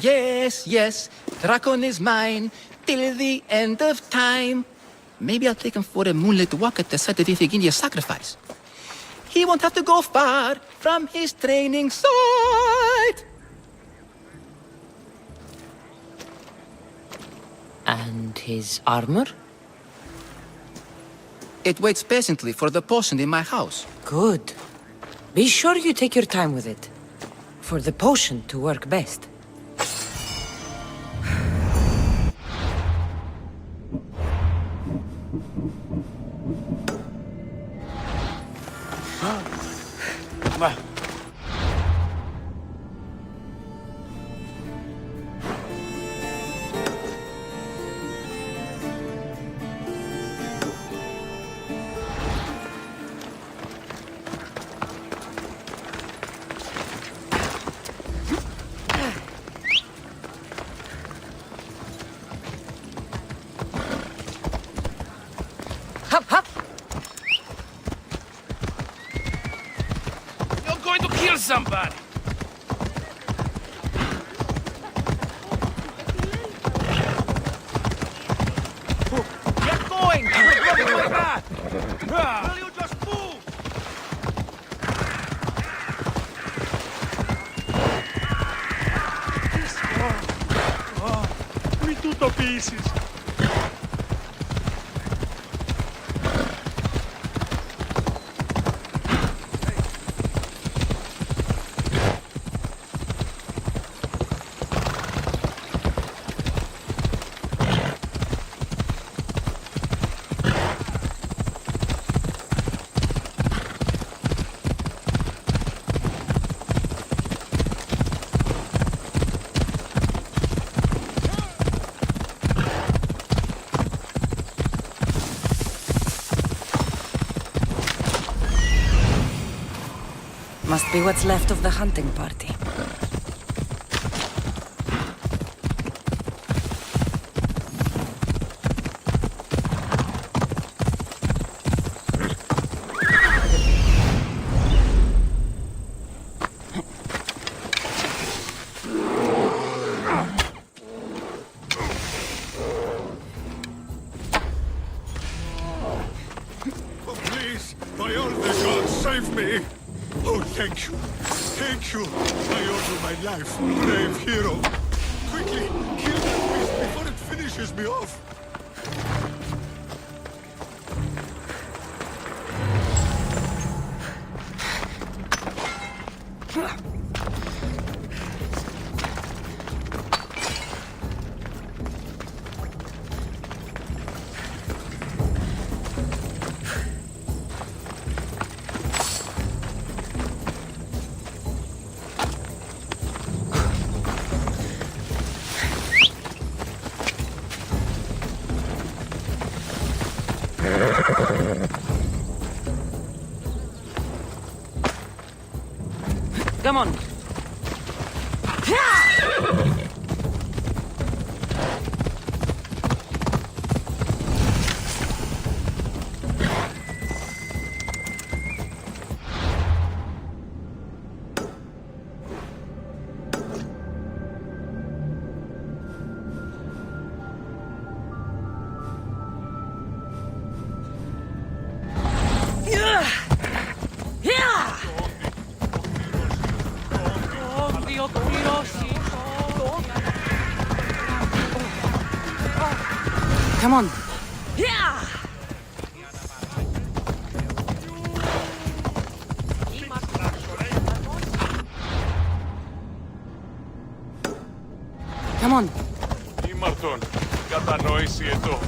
Yes, yes. Drakon is mine till the end of time. Maybe I'll take him for a moonlit walk at the site of Iphigenia's sacrifice. He won't have to go far from his training site. And his armor? It waits patiently for the potion in my house. Good. Be sure you take your time with it. For the potion to work best. Hop, hop! You're going to kill somebody! Get going! We're blocking my path! Will you just move? pieces. Must be what's left of the hunting party. Oh, please, by all the gods, save me! Oh, thank you. Thank you. I owe you my life, brave hero. Quickly, kill that beast before it finishes me off. Come on. Come on. Come on. Ήμαρτον, κατανόηση εδώ.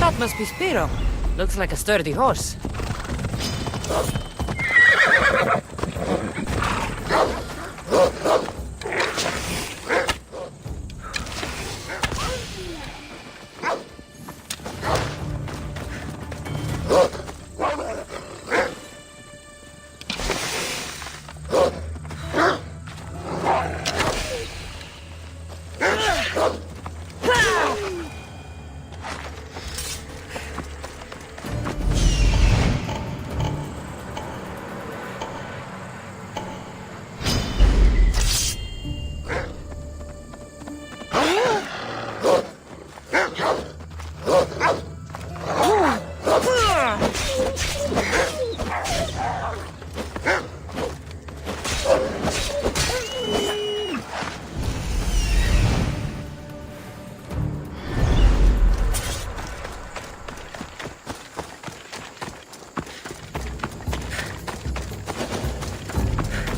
That must be Spiro. Looks like a sturdy horse.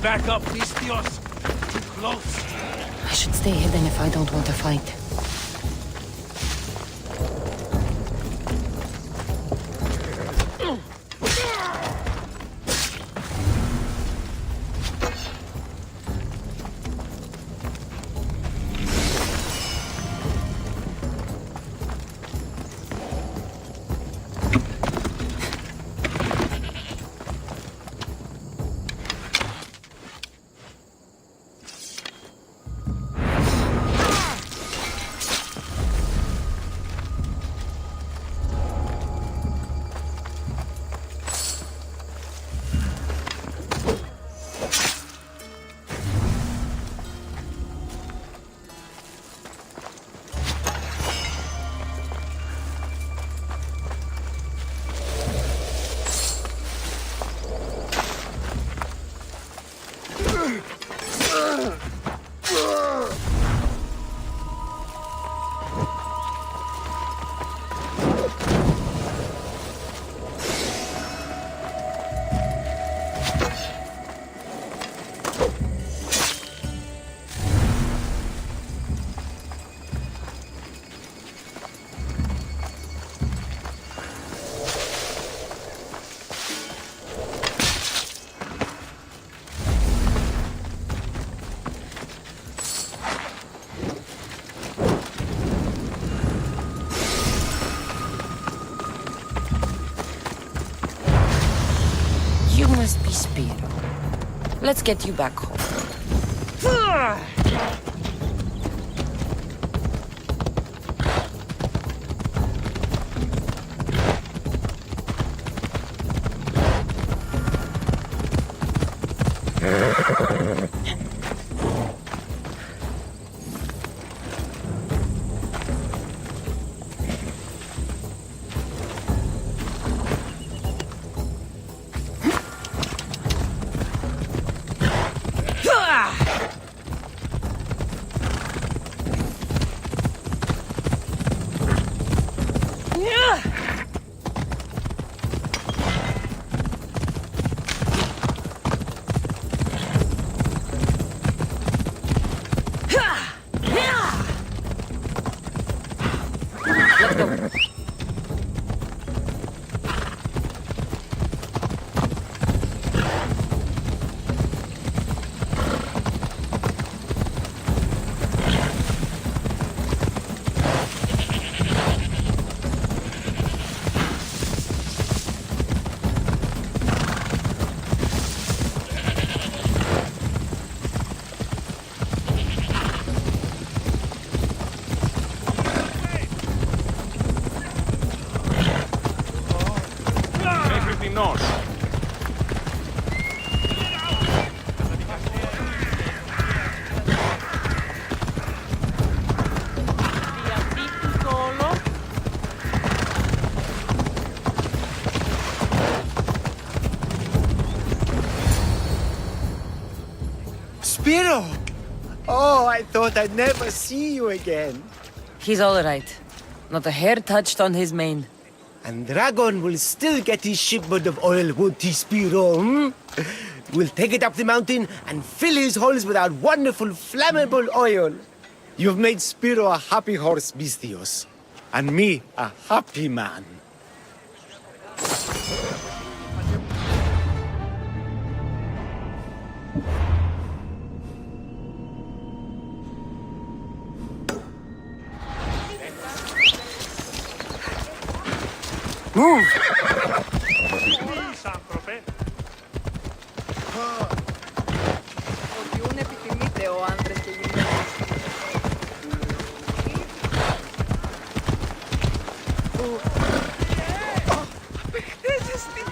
Back up, Pistios. Too close. I should stay hidden if I don't want to fight. Let's get you back home. Spiro! Oh, I thought I'd never see you again. He's all right. Not a hair touched on his mane. And Dragon will still get his shipment of oil, won't he, Spiro? Hmm? We'll take it up the mountain and fill his holes with our wonderful flammable oil. You've made Spiro a happy horse, Bistios. And me a happy man. Move! Odiούν επιθυμείτε ο άντρες και γυναίκες. Απεχτέζεστε!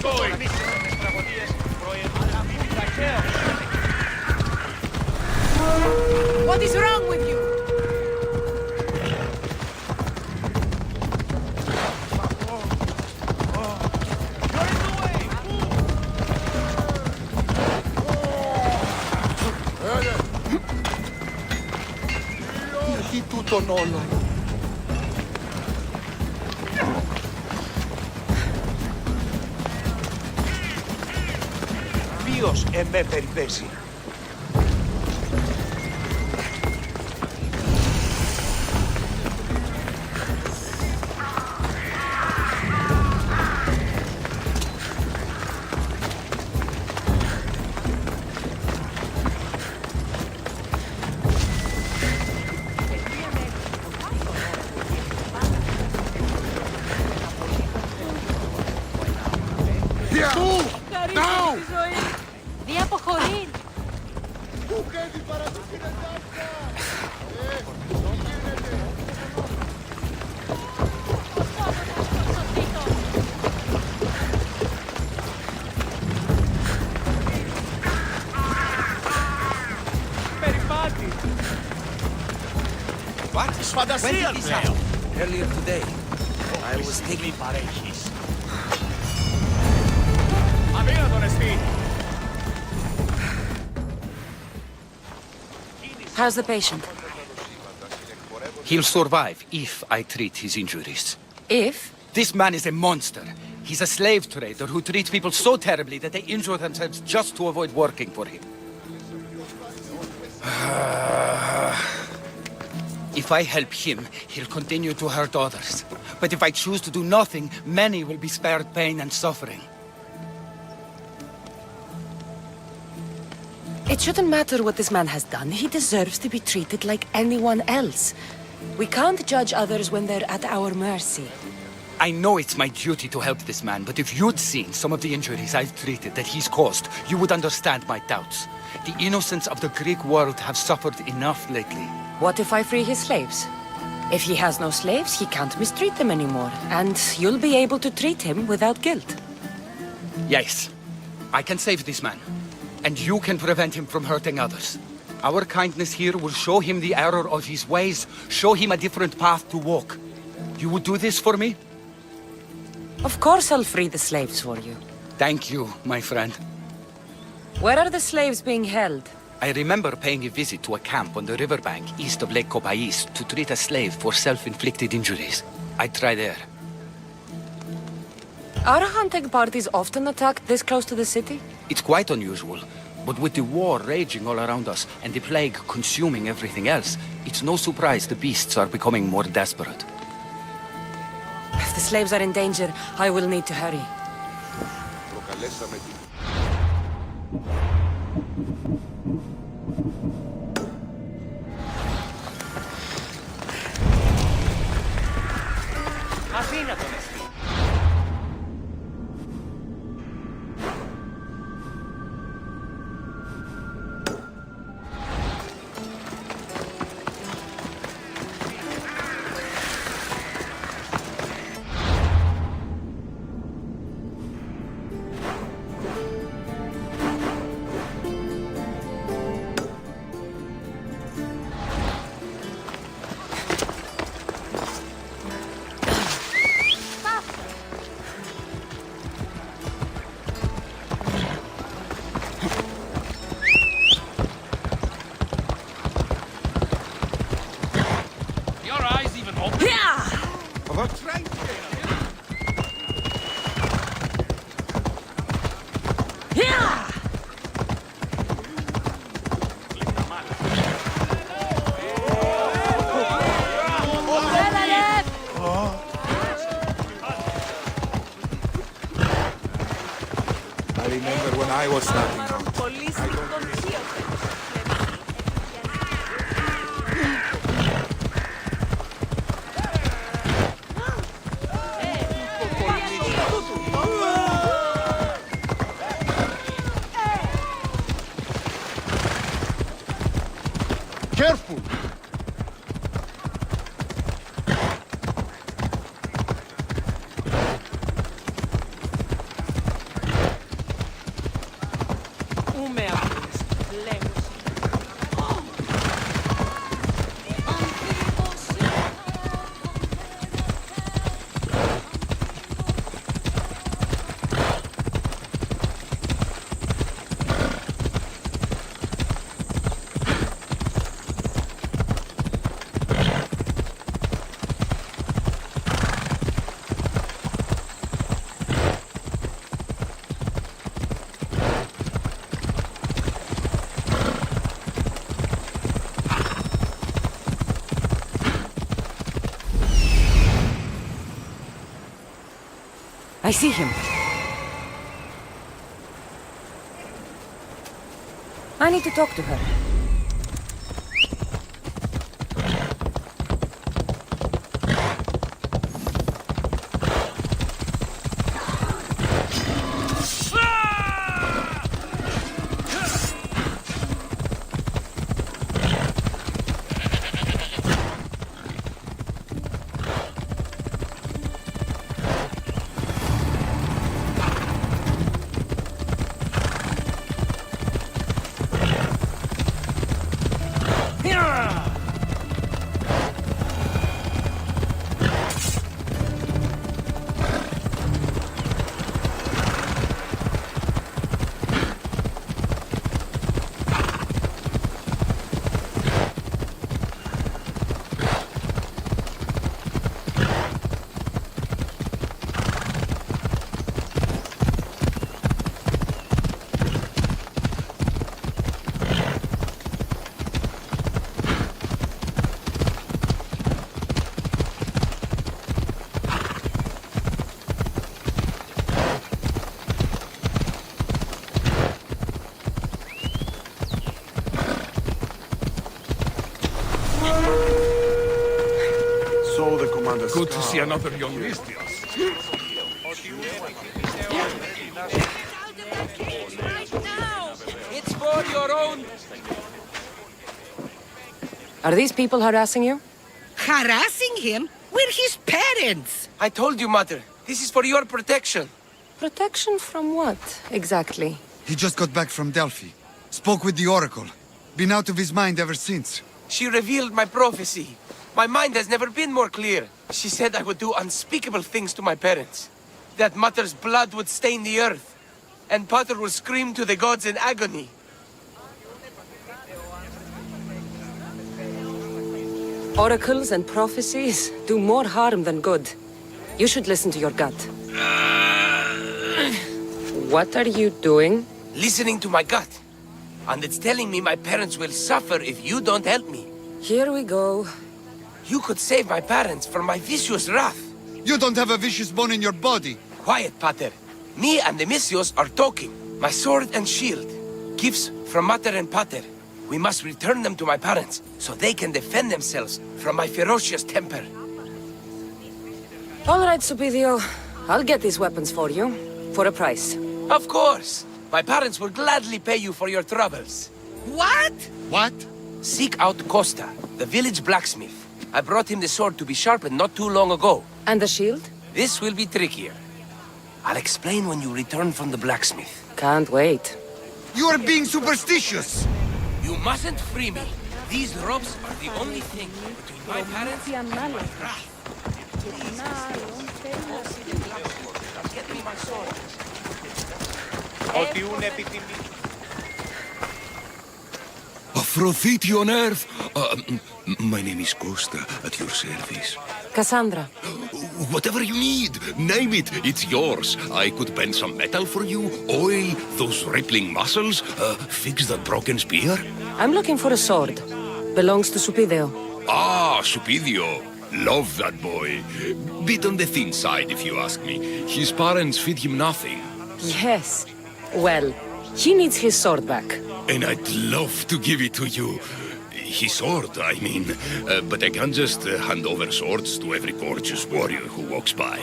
going. What is wrong with you? Γιατί τούτον όλο. Ποιος εμέ περιπέσει. Δι' αποχωρήν. What? When did this happen? Earlier today, I was taking... Αδύνατον εστί. How's the patient? He'll survive if I treat his injuries. If? This man is a monster. He's a slave trader who treats people so terribly that they injure themselves just to avoid working for him. If I help him, he'll continue to hurt others. But if I choose to do nothing, many will be spared pain and suffering. It shouldn't matter what this man has done. He deserves to be treated like anyone else. We can't judge others when they're at our mercy. I know it's my duty to help this man, but if you'd seen some of the injuries I've treated that he's caused, you would understand my doubts. The innocents of the Greek world have suffered enough lately. What if I free his slaves? If he has no slaves, he can't mistreat them anymore, and you'll be able to treat him without guilt. Yes, I can save this man, and you can prevent him from hurting others. Our kindness here will show him the error of his ways, show him a different path to walk. You would do this for me? Of course I'll free the slaves for you. Thank you, my friend. Where are the slaves being held? I remember paying a visit to a camp on the riverbank east of Lake Copais to treat a slave for self-inflicted injuries. I'd try there. Are hunting parties often attacked this close to the city? It's quite unusual, but with the war raging all around us and the plague consuming everything else, it's no surprise the beasts are becoming more desperate. If the slaves are in danger, I will need to hurry. Αδύνατον εστί. I remember when I was starting out. Careful! τελέχωση. I see him. I need to talk to her. So the commander's Good to see another young Listias. It's for your own... Are these people harassing you? Harassing him? We're his parents! I told you, Mother. This is for your protection. Protection from what, exactly? He just got back from Delphi. Spoke with the Oracle. Been out of his mind ever since. She revealed my prophecy. My mind has never been more clear. She said I would do unspeakable things to my parents. That Mother's blood would stain the earth. And Pater would scream to the gods in agony. Oracles and prophecies do more harm than good. You should listen to your gut. What are you doing? Listening to my gut. And it's telling me my parents will suffer if you don't help me. Here we go. You could save my parents from my vicious wrath. You don't have a vicious bone in your body. Quiet, Pater. Me and the Misios are talking. My sword and shield. Gifts from Mater and Pater. We must return them to my parents, so they can defend themselves from my ferocious temper. All right, Supidio. I'll get these weapons for you. For a price. Of course! My parents will gladly pay you for your troubles. What? What? Seek out Costa, the village blacksmith. I brought him the sword to be sharpened not too long ago. And the shield? This will be trickier. I'll explain when you return from the blacksmith. Can't wait. You are being superstitious! You mustn't free me. These robes are the only thing between my parents and my wrath. Get me my sword. Aphrodite on earth! My name is Costa, at your service. Cassandra. Whatever you need, name it, it's yours. I could bend some metal for you, oil those rippling muscles, fix that broken spear. I'm looking for a sword. Belongs to Supidio. Ah, Supidio. Love that boy. Bit on the thin side, if you ask me. His parents feed him nothing. Yes. Well, he needs his sword back. And I'd love to give it to you. His sword, I mean. But I can't just hand over swords to every gorgeous warrior who walks by.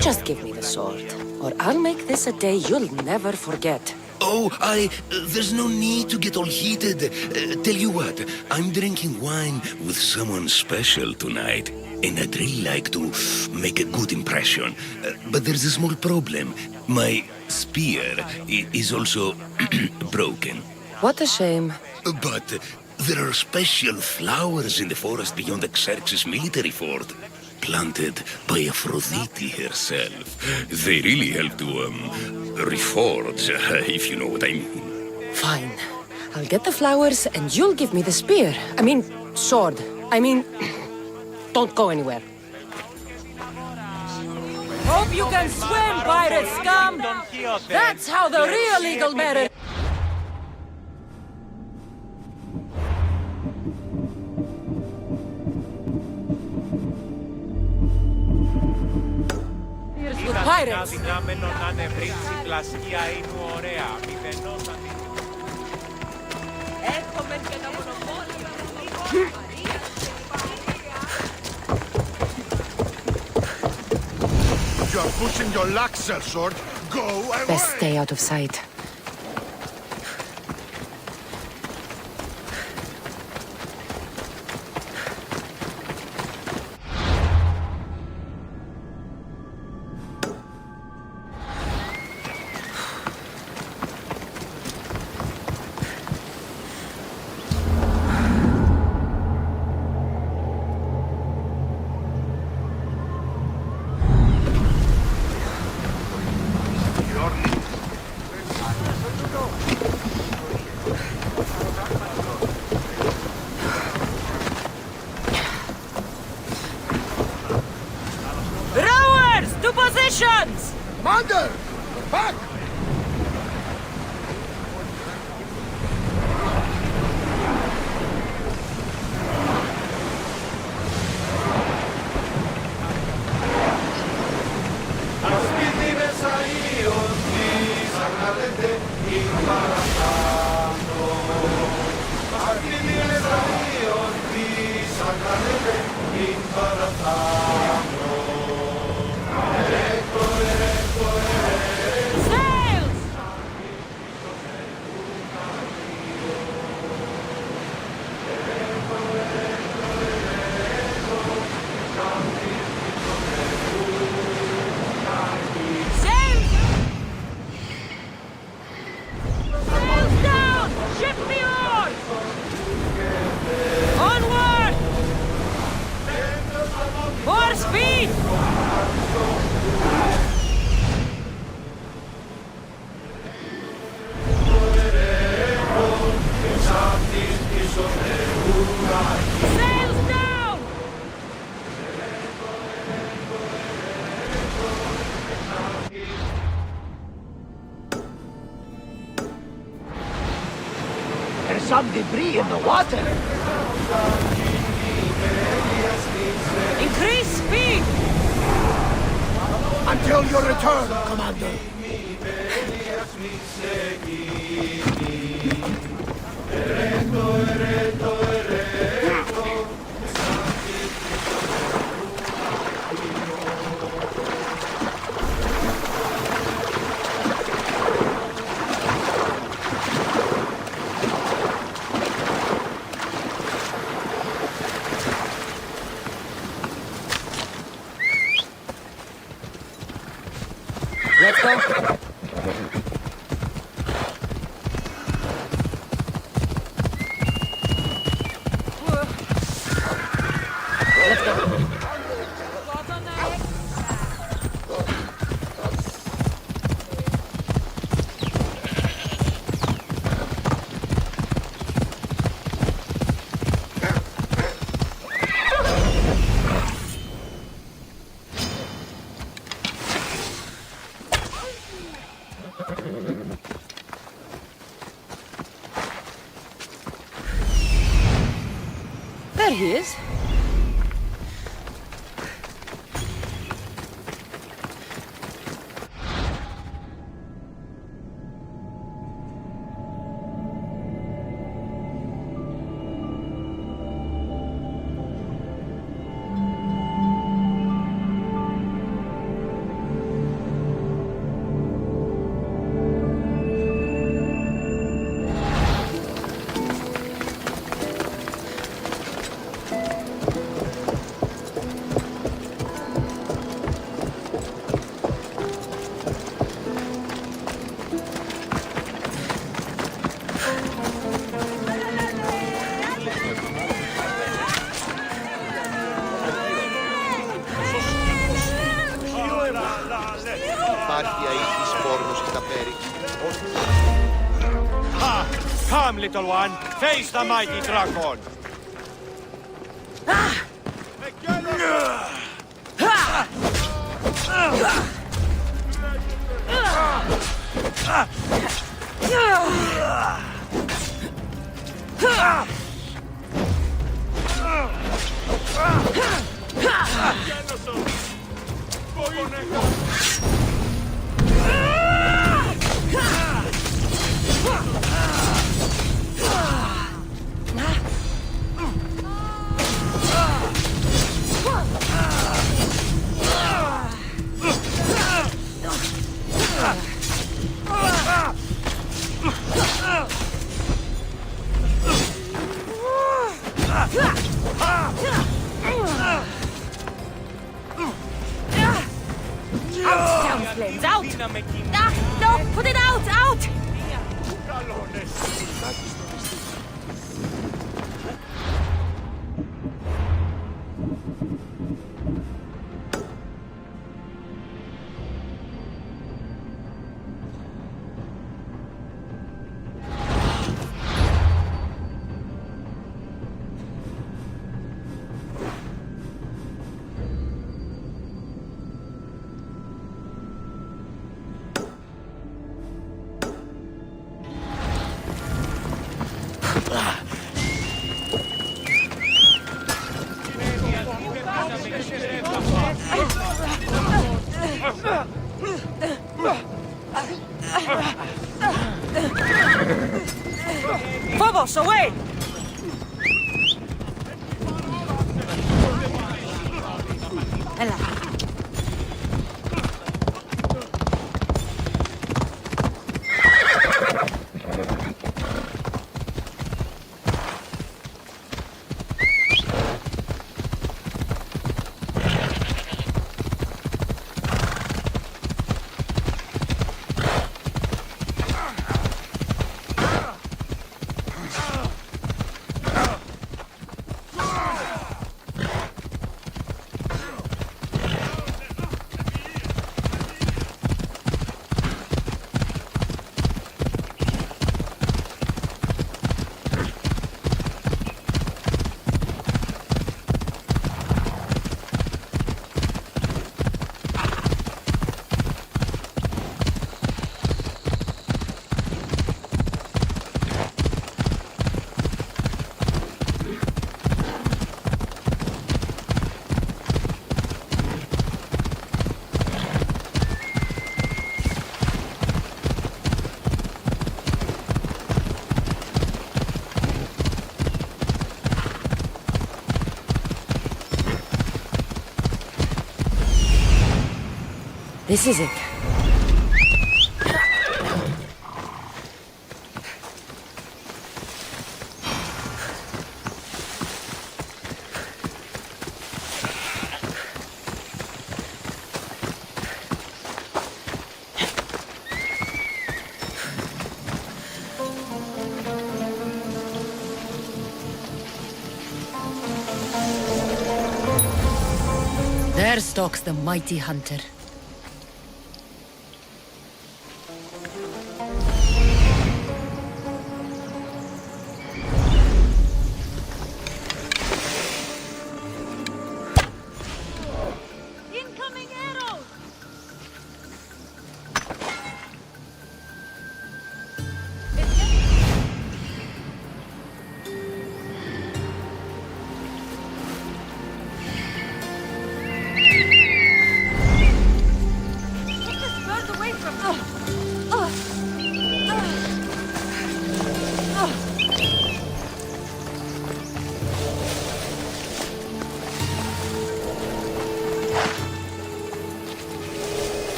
Just give me the sword, or I'll make this a day you'll never forget. Oh, there's no need to get all heated. Tell you what, I'm drinking wine with someone special tonight. and I'd really like to make a good impression. But there's a small problem. My spear is also broken. What a shame. But there are special flowers in the forest beyond the Xerxes military fort, planted by Aphrodite herself. They really help to, reforge, if you know what I mean. Fine. I'll get the flowers and you'll give me the spear. I mean, sword. Don't go anywhere. Hope you can swim, pirate scum! That's how the real eagle married. With pirates. You are pushing your luck, sellsword. Go away! Best stay out of sight. Positions! Commander! Back! Some debris in the water. Increase speed! Until your return, Commander. Let's go. There he is. πόρνος και τα πέρι. Come, little one, face the mighty dragon! Flames out! Ah, no! Put it out! Out! Phobos, away! Ella. This is it. There stalks the mighty hunter.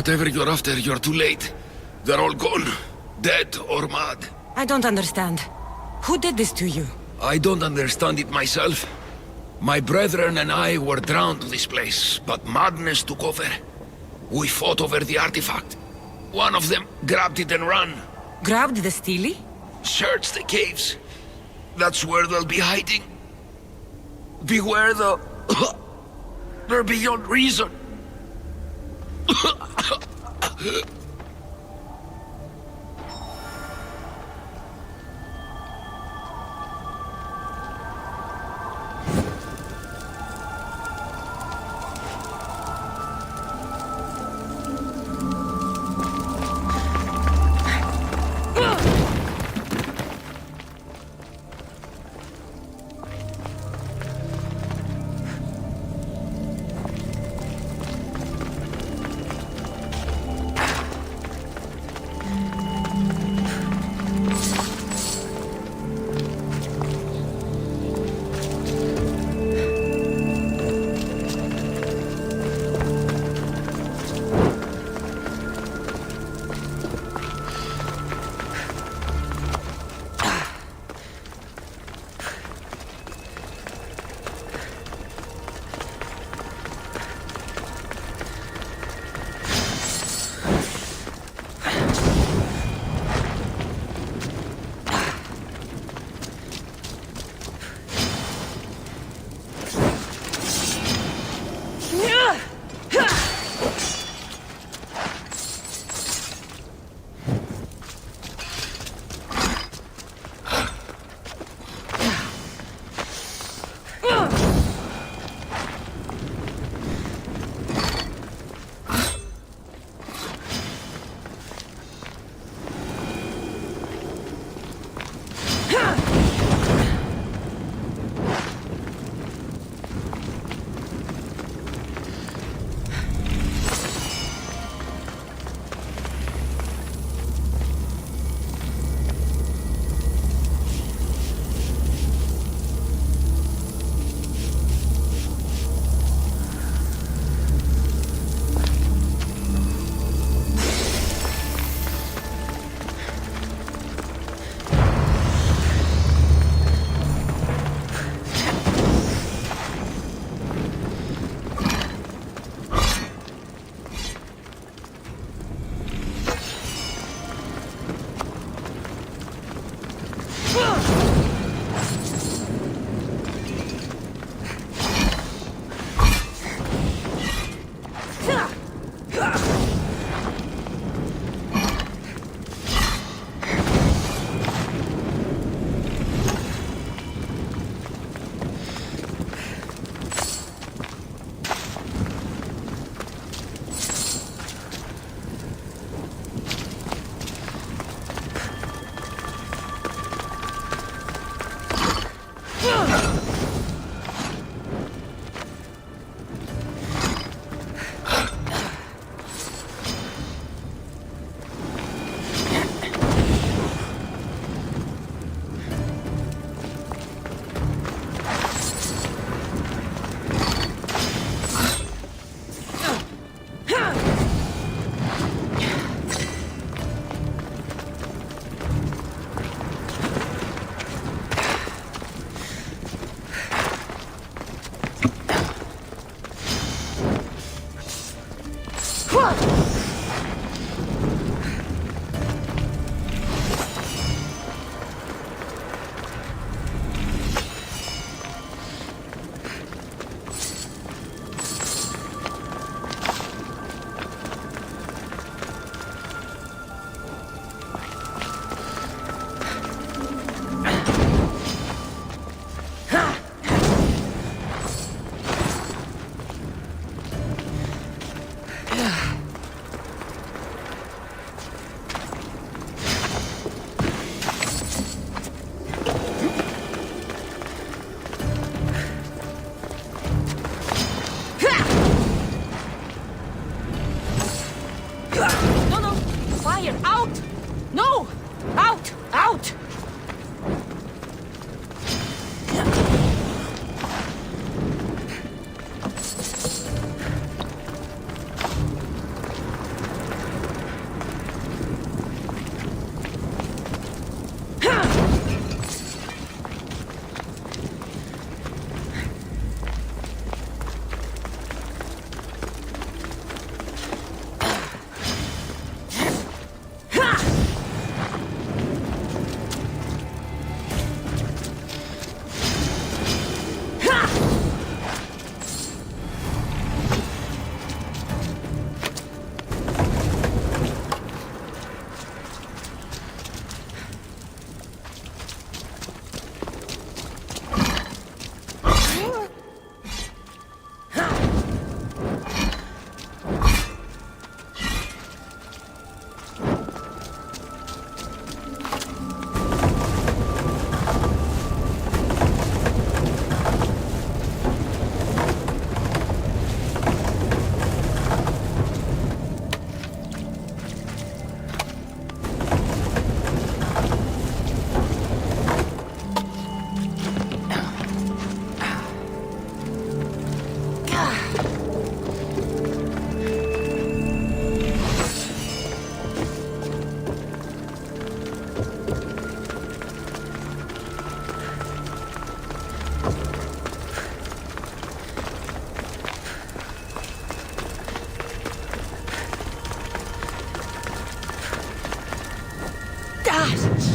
Whatever you're after, you're too late. They're all gone. Dead or mad. I don't understand. Who did this to you? I don't understand it myself. My brethren and I were drawn to this place, but madness took over. We fought over the artifact. One of them grabbed it and ran. Grabbed the Stele? Search the caves. That's where they'll be hiding. Beware the... They're beyond reason.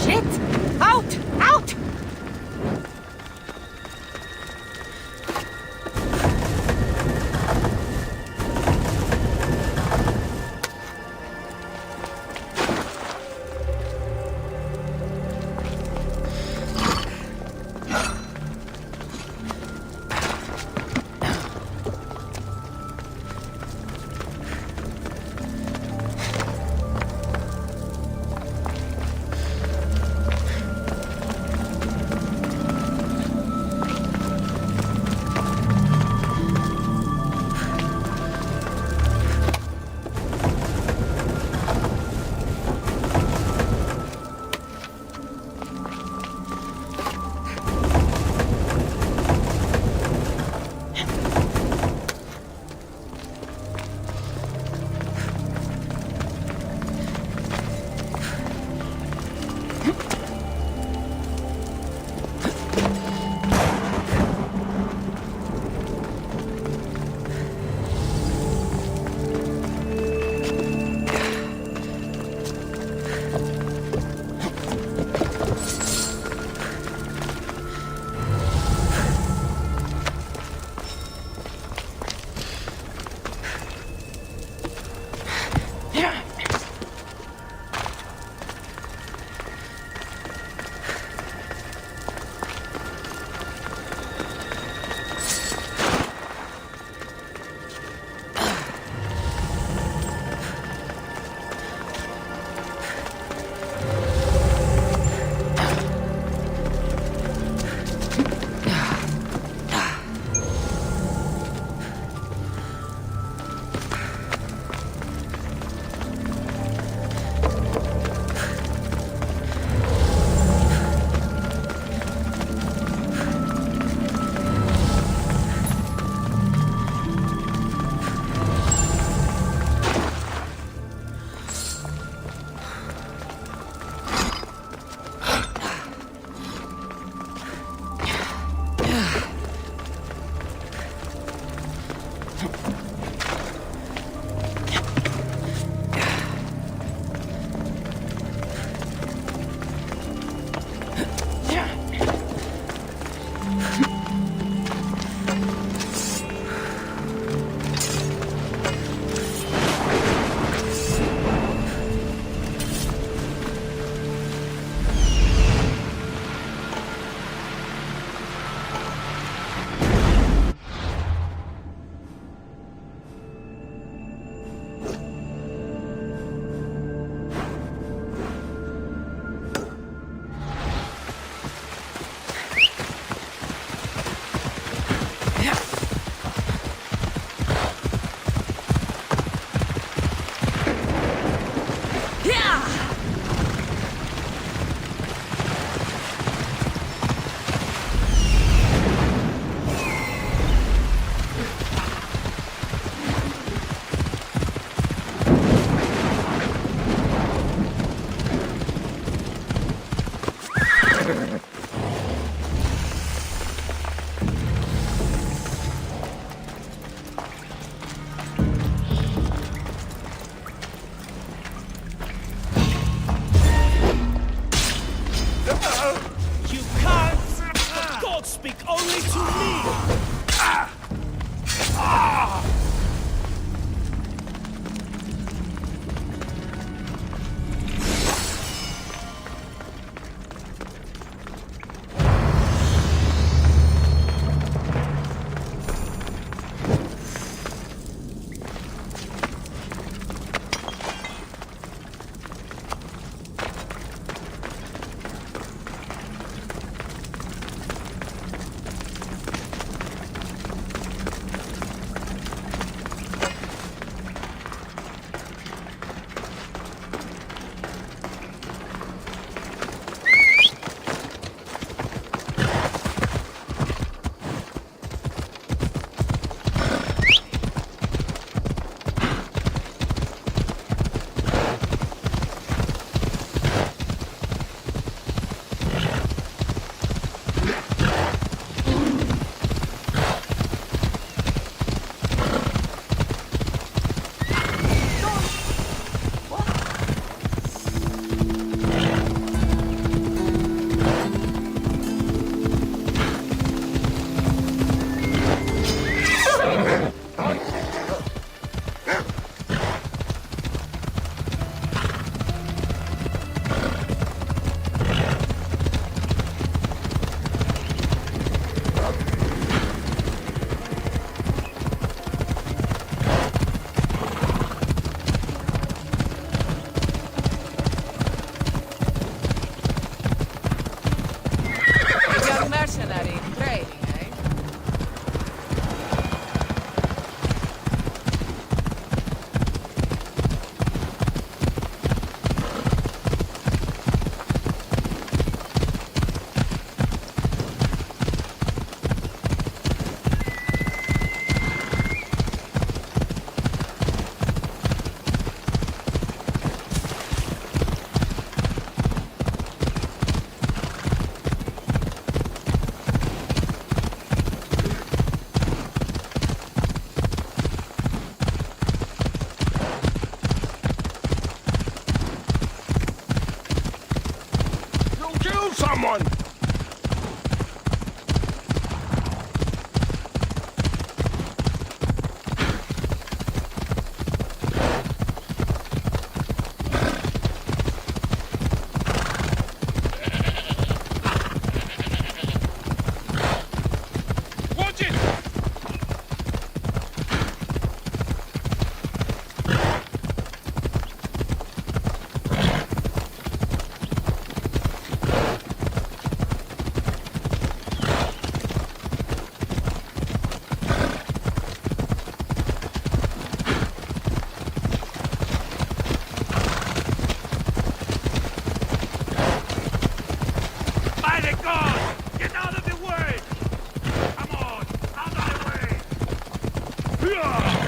Shit! Out! Out! Kill someone! Watch it! By the gods! Get out of the way! Come on, out of the way! Hyah!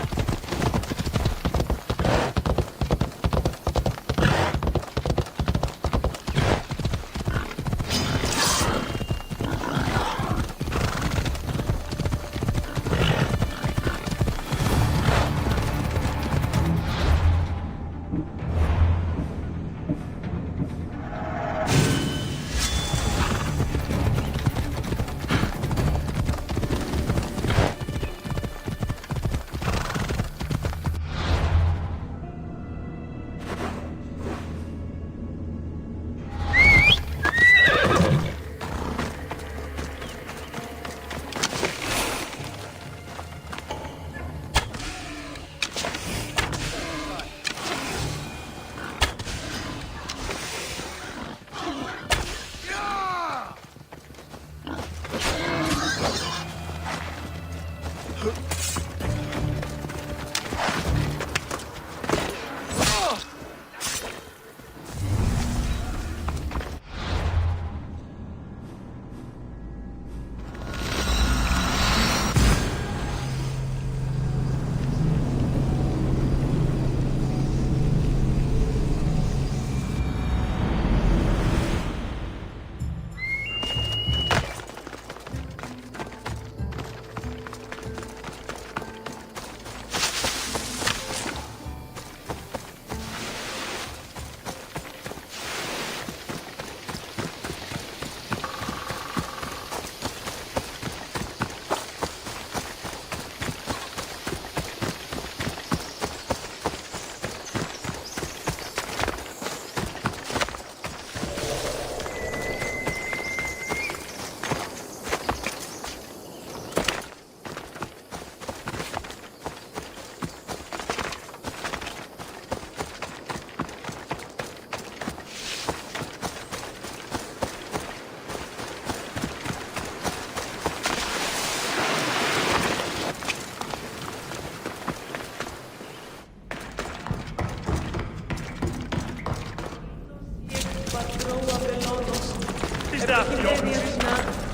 της δάφτιονης.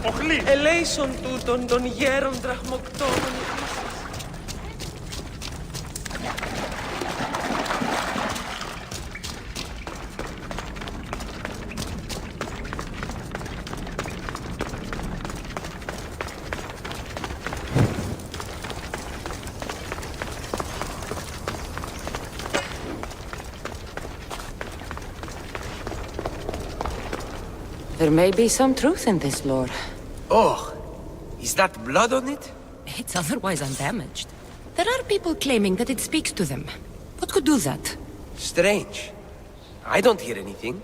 Οχλή. Ελέησον τούτων των γέρων δραχμοκτώνων. There may be some truth in this lore. Oh, is that blood on it? It's otherwise undamaged. There are people claiming that it speaks to them. What could do that? Strange. I don't hear anything.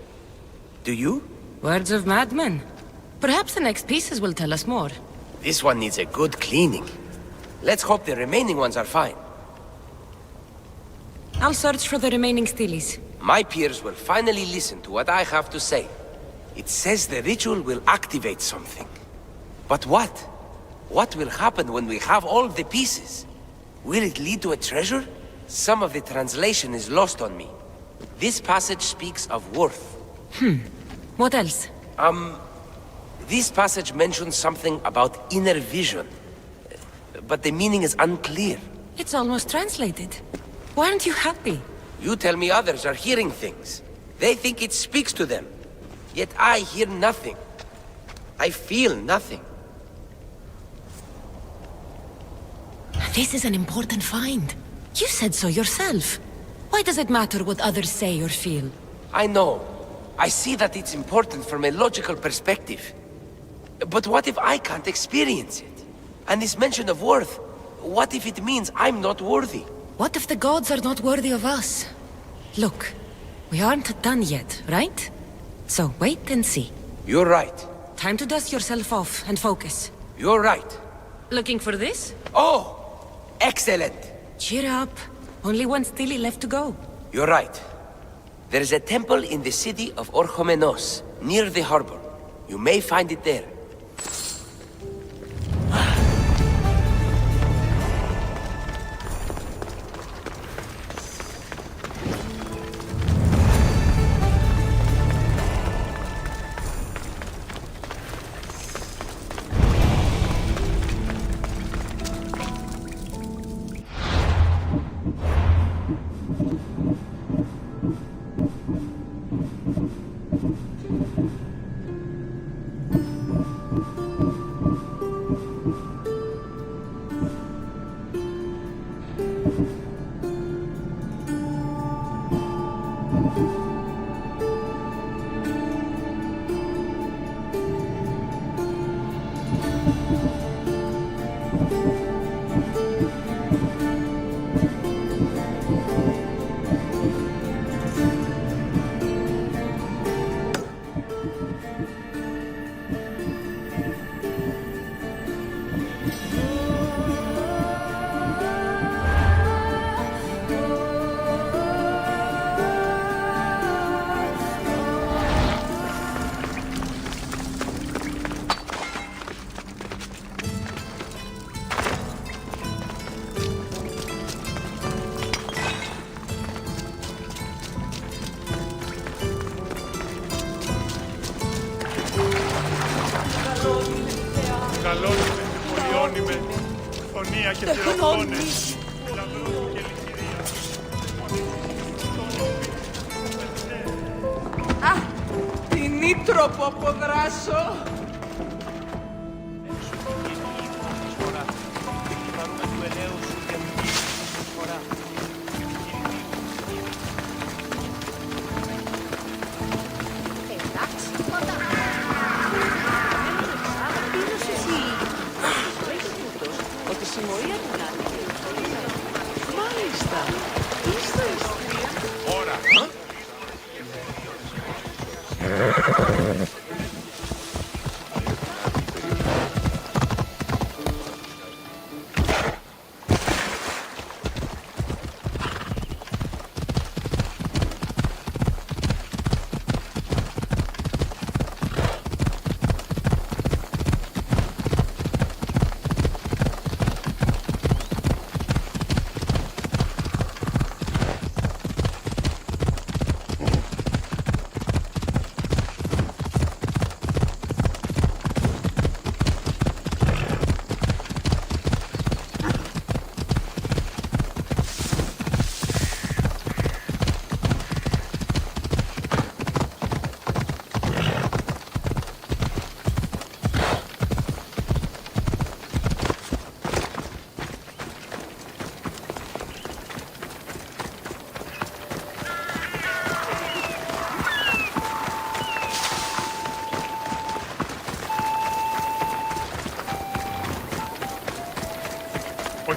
Do you? Words of madmen. Perhaps the next pieces will tell us more. This one needs a good cleaning. Let's hope the remaining ones are fine. I'll search for the remaining steelies. My peers will finally listen to what I have to say. It says the ritual will activate something. But what? What will happen when we have all the pieces? Will it lead to a treasure? Some of the translation is lost on me. This passage speaks of worth. What else? This passage mentions something about inner vision. But the meaning is unclear. It's almost translated. Why aren't you happy? You tell me others are hearing things. They think it speaks to them. Yet I hear nothing. I feel nothing. This is an important find. You said so yourself. Why does it matter what others say or feel? I know. I see that it's important from a logical perspective. But what if I can't experience it? And this mention of worth, what if it means I'm not worthy? What if the gods are not worthy of us? Look, we aren't done yet, right? So wait and see. You're right. Time to dust yourself off and focus. You're right. Looking for this? Oh! Excellent! Cheer up. Only one stele left to go. You're right. There's a temple in the city of Orchomenos, near the harbor. You may find it there. Καλώς είμαι, πολιών είμαι, φωνία και θεοφώνες, λαμπρός και λυκυρία. Α, την ήτρο που αποδράσω.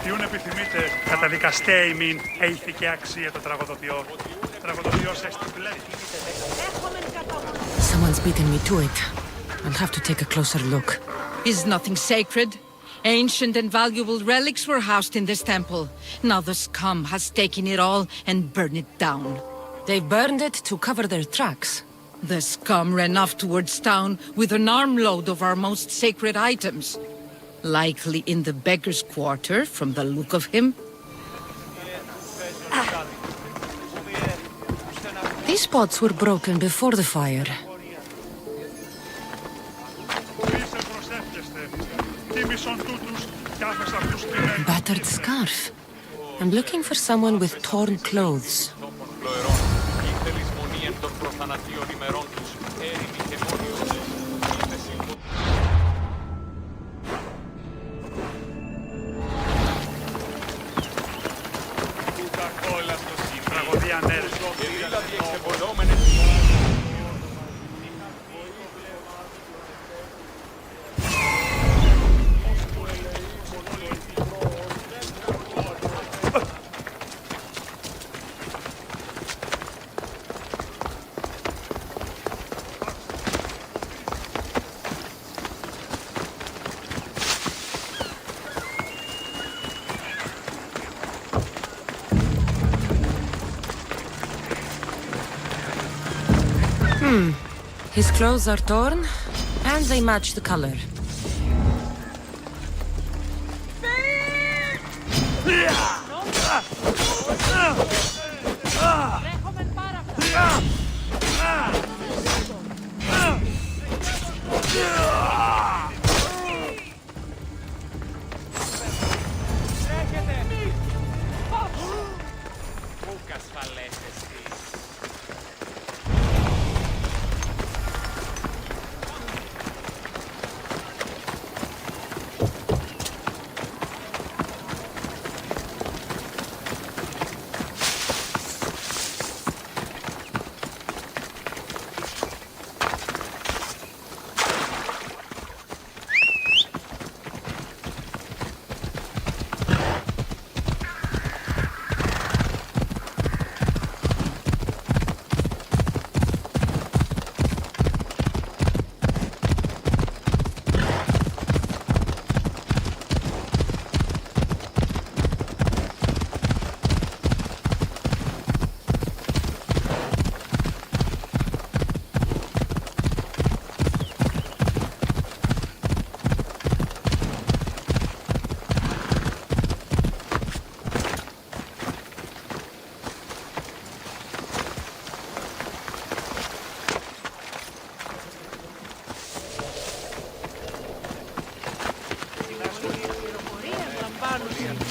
Ποιούν επιθυμείτε, καταδικαστέ ημίν, έηθη και αξία το τραγωδοποιό. Τραγωδοποιός έστι πλέον. Someone's beaten me to it. I'll have to take a closer look. Is nothing sacred? Ancient and valuable relics were housed in this temple. Now the scum has taken it all and burned it down. They burned it to cover their tracks. The scum ran off towards town with an armload of our most sacred items. Likely in the beggar's quarter, from the look of him. These pots were broken before the fire. Battered scarf. I'm looking for someone with torn clothes. His clothes are torn, and they match the color.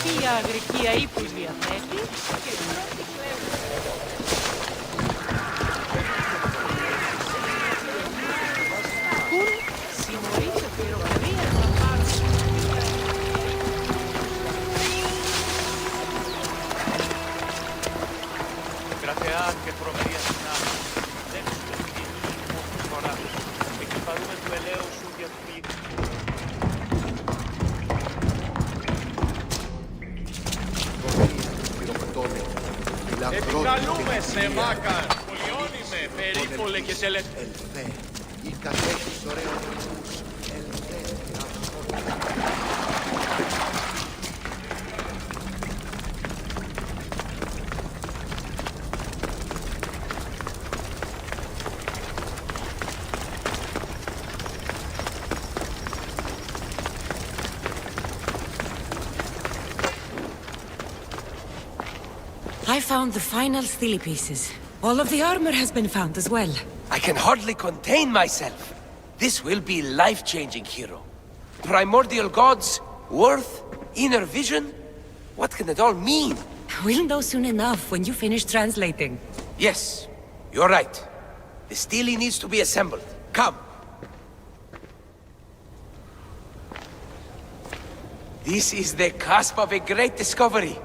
Ποια αγρικία ύπους διαθέτει και πρώτη πλέον. Κουν συμμορεί σε πληροφορία λαμβάνουν. Κρατεά και προμερία συνάδελφα. Δεν σου το πηγαίνει μόνο φορά. Εκπαρούμε του ελαίου σου για του πλήκτου. Επικαλούμε σε Μάκαρ, πολιώνυμε, περίπολε και σε Ελθέ, ή κατέχεις ωραίων ρυθμούς, ελθέ, I found the final stele pieces. All of the armor has been found as well. I can hardly contain myself. This will be life-changing, hero. Primordial gods, worth, inner vision. What can it all mean? We'll know soon enough when you finish translating. Yes, you're right. The stele needs to be assembled. Come. This is the cusp of a great discovery.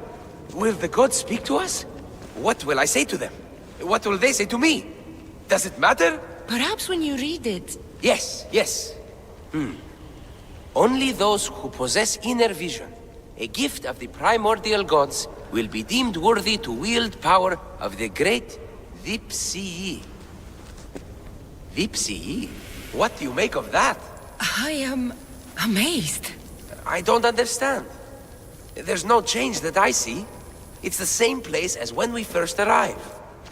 Will the gods speak to us? What will I say to them? What will they say to me? Does it matter? Perhaps when you read it... Yes. Only those who possess inner vision, a gift of the primordial gods, will be deemed worthy to wield power of the great Vipsii. Vipsii? What do you make of that? I am amazed. I don't understand. There's no change that I see. It's the same place as when we first arrived.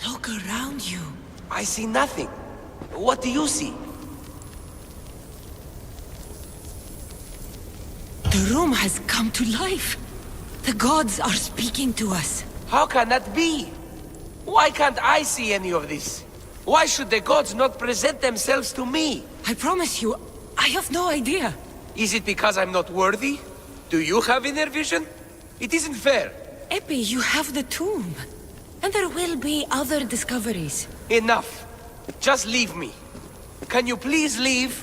Look around you. I see nothing. What do you see? The room has come to life. The gods are speaking to us. How can that be? Why can't I see any of this? Why should the gods not present themselves to me? I promise you, I have no idea. Is it because I'm not worthy? Do you have inner vision? It isn't fair. Epi, you have the tomb. And there will be other discoveries. Enough. Just leave me. Can you please leave?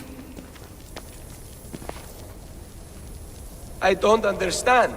I don't understand.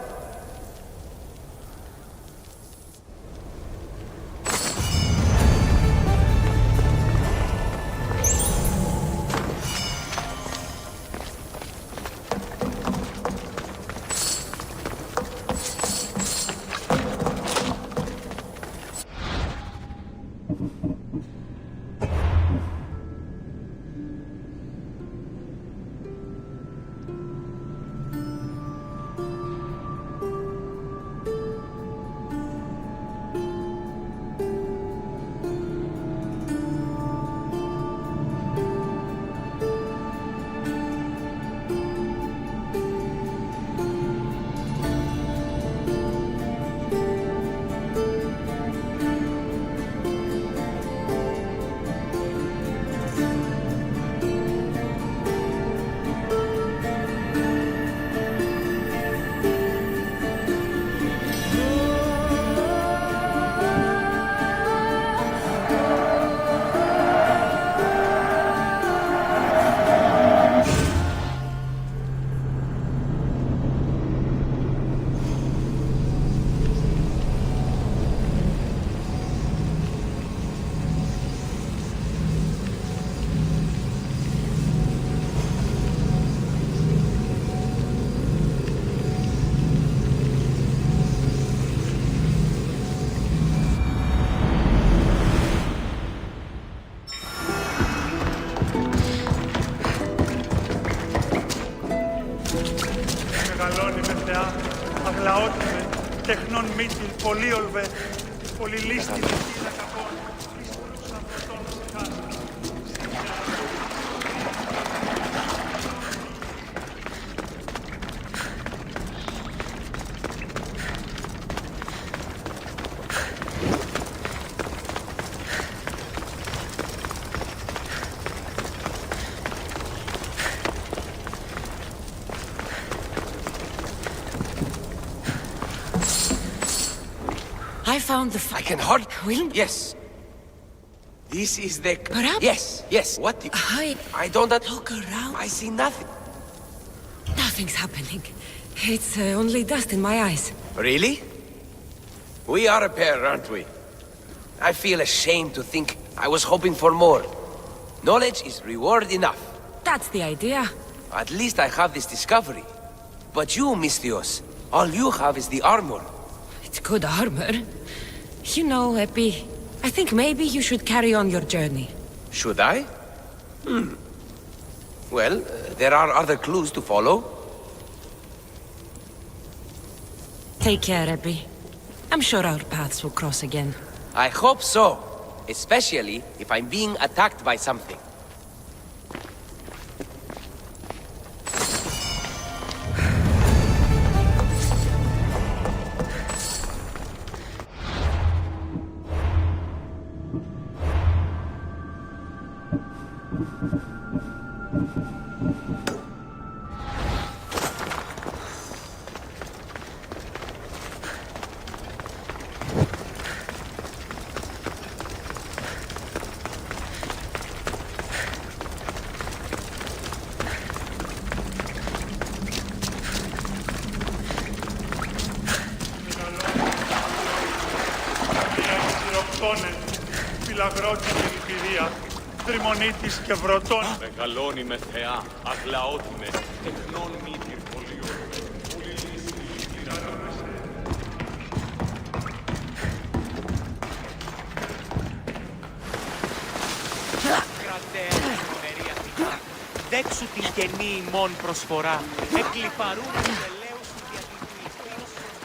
θεά, αγλαότιμε, τεχνών μύτιλ, πολύολβε, πολυλίστηλη κύλα καπών, ύστερους αγροτών ψυχάς. I found the I can hardly... Will? Yes. This is the... Perhaps? Yes. What? I don't... Look around. I see nothing. Nothing's happening. It's only dust in my eyes. Really? We are a pair, aren't we? I feel ashamed to think I was hoping for more. Knowledge is reward enough. That's the idea. At least I have this discovery. But you, Misthios, all you have is the armor. It's good armor. You know, Epi, I think maybe you should carry on your journey. Should I? Well, there are other clues to follow. Take care, Epi. I'm sure our paths will cross again. I hope so. Especially if I'm being attacked by something. Φυλαγρότης ελπιδία, τριμονίτης και βρωτών. Μεγαλώνει με θεά, αγλαότιμε, τεχνών μύτηρ πολιόρμε, πολυλίστηλη τυράννεσαι. Κρατέα τρομερή Αθηνά, δέξου την καινή ημών προσφορά, εκλιπαρούν τους ελαίους σου δια την κρυφή προσφορά.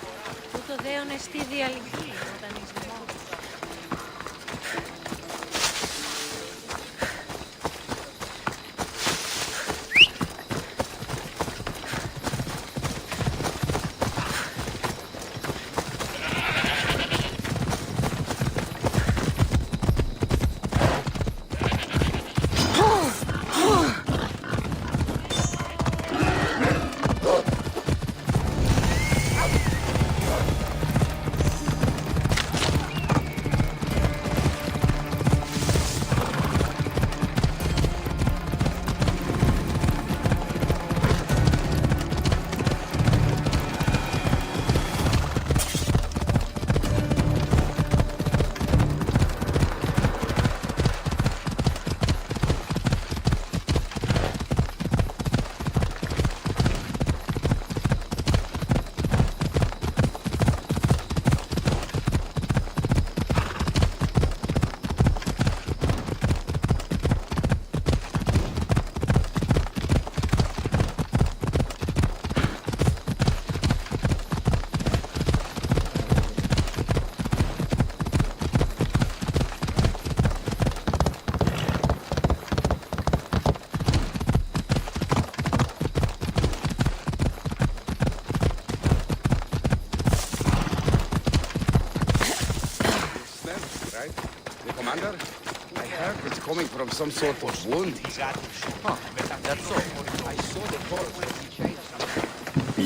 Τούτο δέον εστί διαλυγή, όταν εις μόνος. Coming from some sort of wound. That's all. I saw the pulse.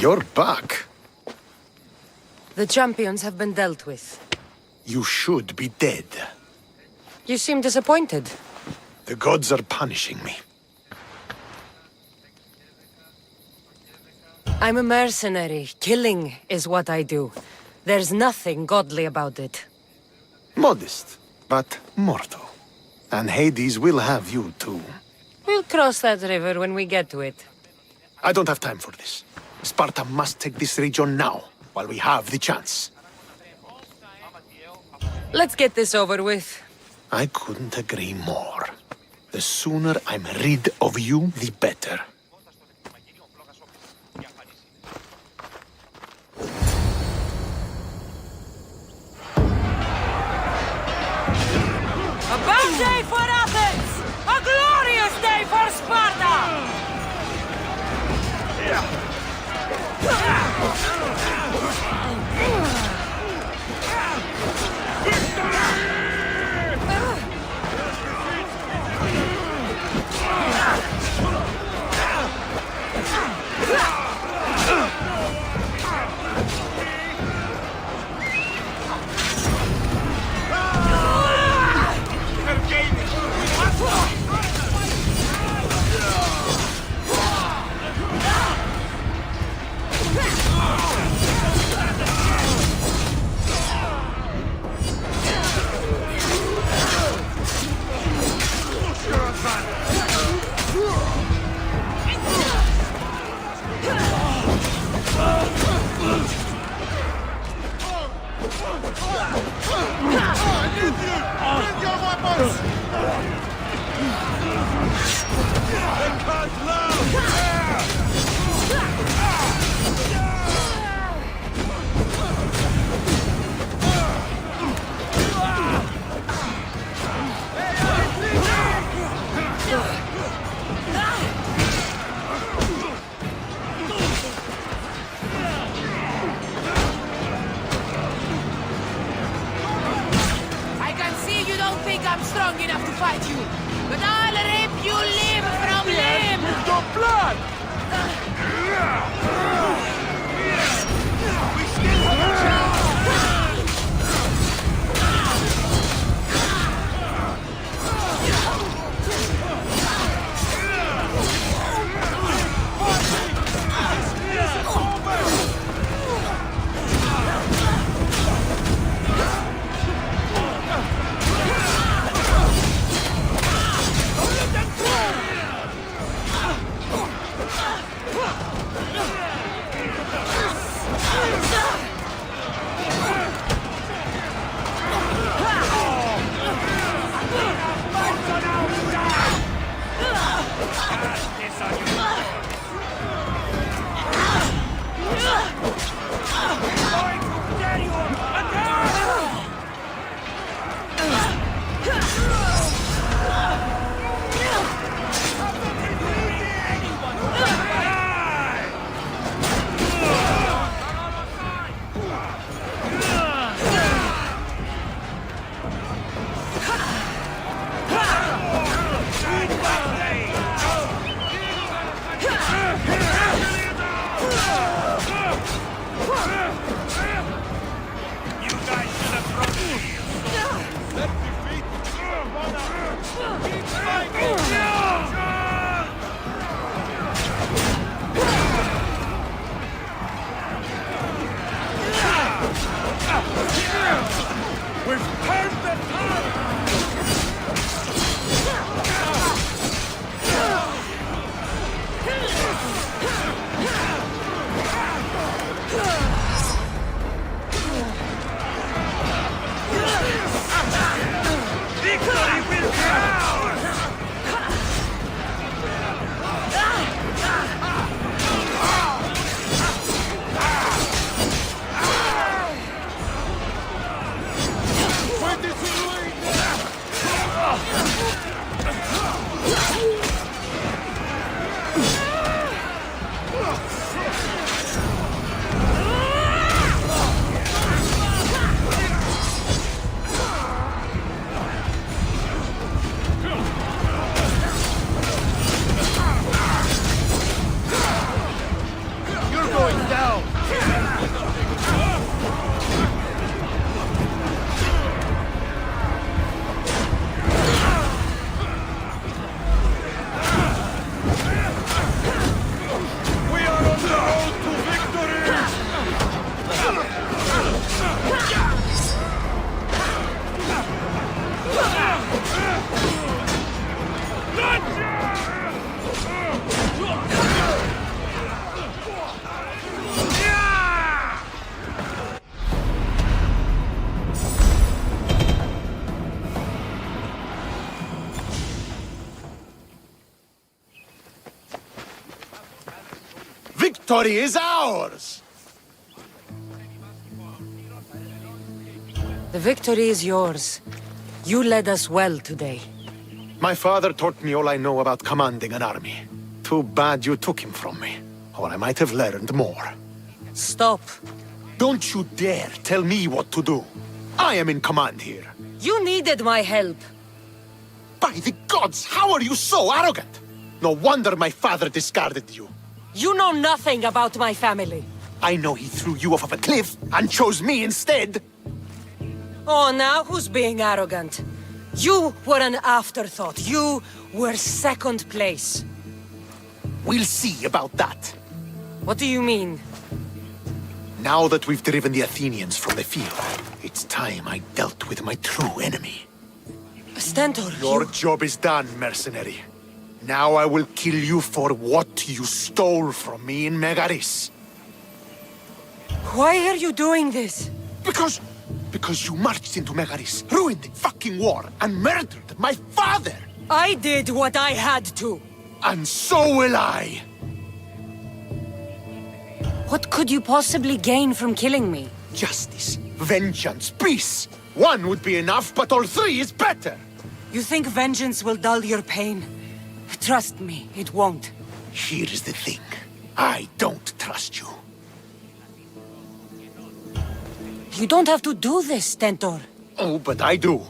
You're back. The champions have been dealt with. You should be dead. You seem disappointed. The gods are punishing me. I'm a mercenary. Killing is what I do. There's nothing godly about it. Modest, but mortal. And Hades will have you too. We'll cross that river when we get to it. I don't have time for this. Sparta must take this region now, while we have the chance. Let's get this over with. I couldn't agree more. The sooner I'm rid of you, the better. You're going down! We are on the road to victory! Victory is ours! The victory is yours. You led us well today. My father taught me all I know about commanding an army. Too bad you took him from me, or I might have learned more. Stop. Don't you dare tell me what to do. I am in command here. You needed my help. By the gods, how are you so arrogant? No wonder my father discarded you. You know nothing about my family. I know he threw you off of a cliff and chose me instead. Oh, now who's being arrogant? You were an afterthought. You were second place. We'll see about that. What do you mean? Now that we've driven the Athenians from the field, it's time I dealt with my true enemy. Stentor, Your job is done, mercenary. Now I will kill you for what you stole from me in Megaris. Why are you doing this? Because you marched into Megaris, ruined the fucking war, and murdered my father! I did what I had to. And so will I! What could you possibly gain from killing me? Justice, vengeance, peace! One would be enough, but all three is better! You think vengeance will dull your pain? Trust me, it won't. Here is the thing. I don't trust you. You don't have to do this, Stentor. Oh, but I do.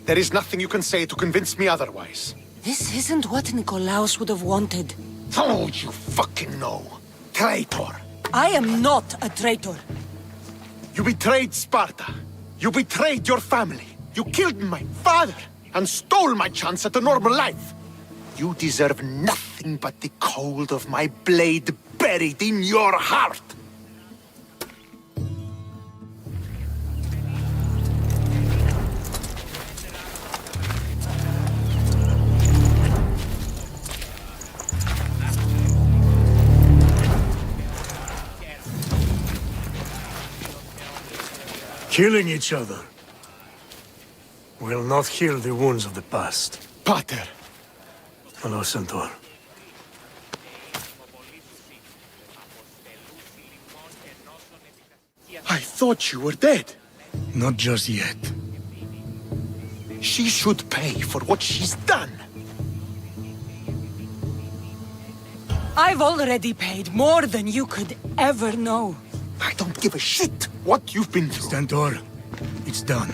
There is nothing you can say to convince me otherwise. This isn't what Nikolaos would have wanted. Oh, you fucking know. Traitor. I am not a traitor. You betrayed Sparta. You betrayed your family. You killed my father and stole my chance at a normal life. You deserve nothing but the cold of my blade buried in your heart. Killing each other will not heal the wounds of the past. Pater. Hello, Centaur. I thought you were dead. Not just yet. She should pay for what she's done. I've already paid more than you could ever know. I don't give a shit what you've been through. Stentor, it's done.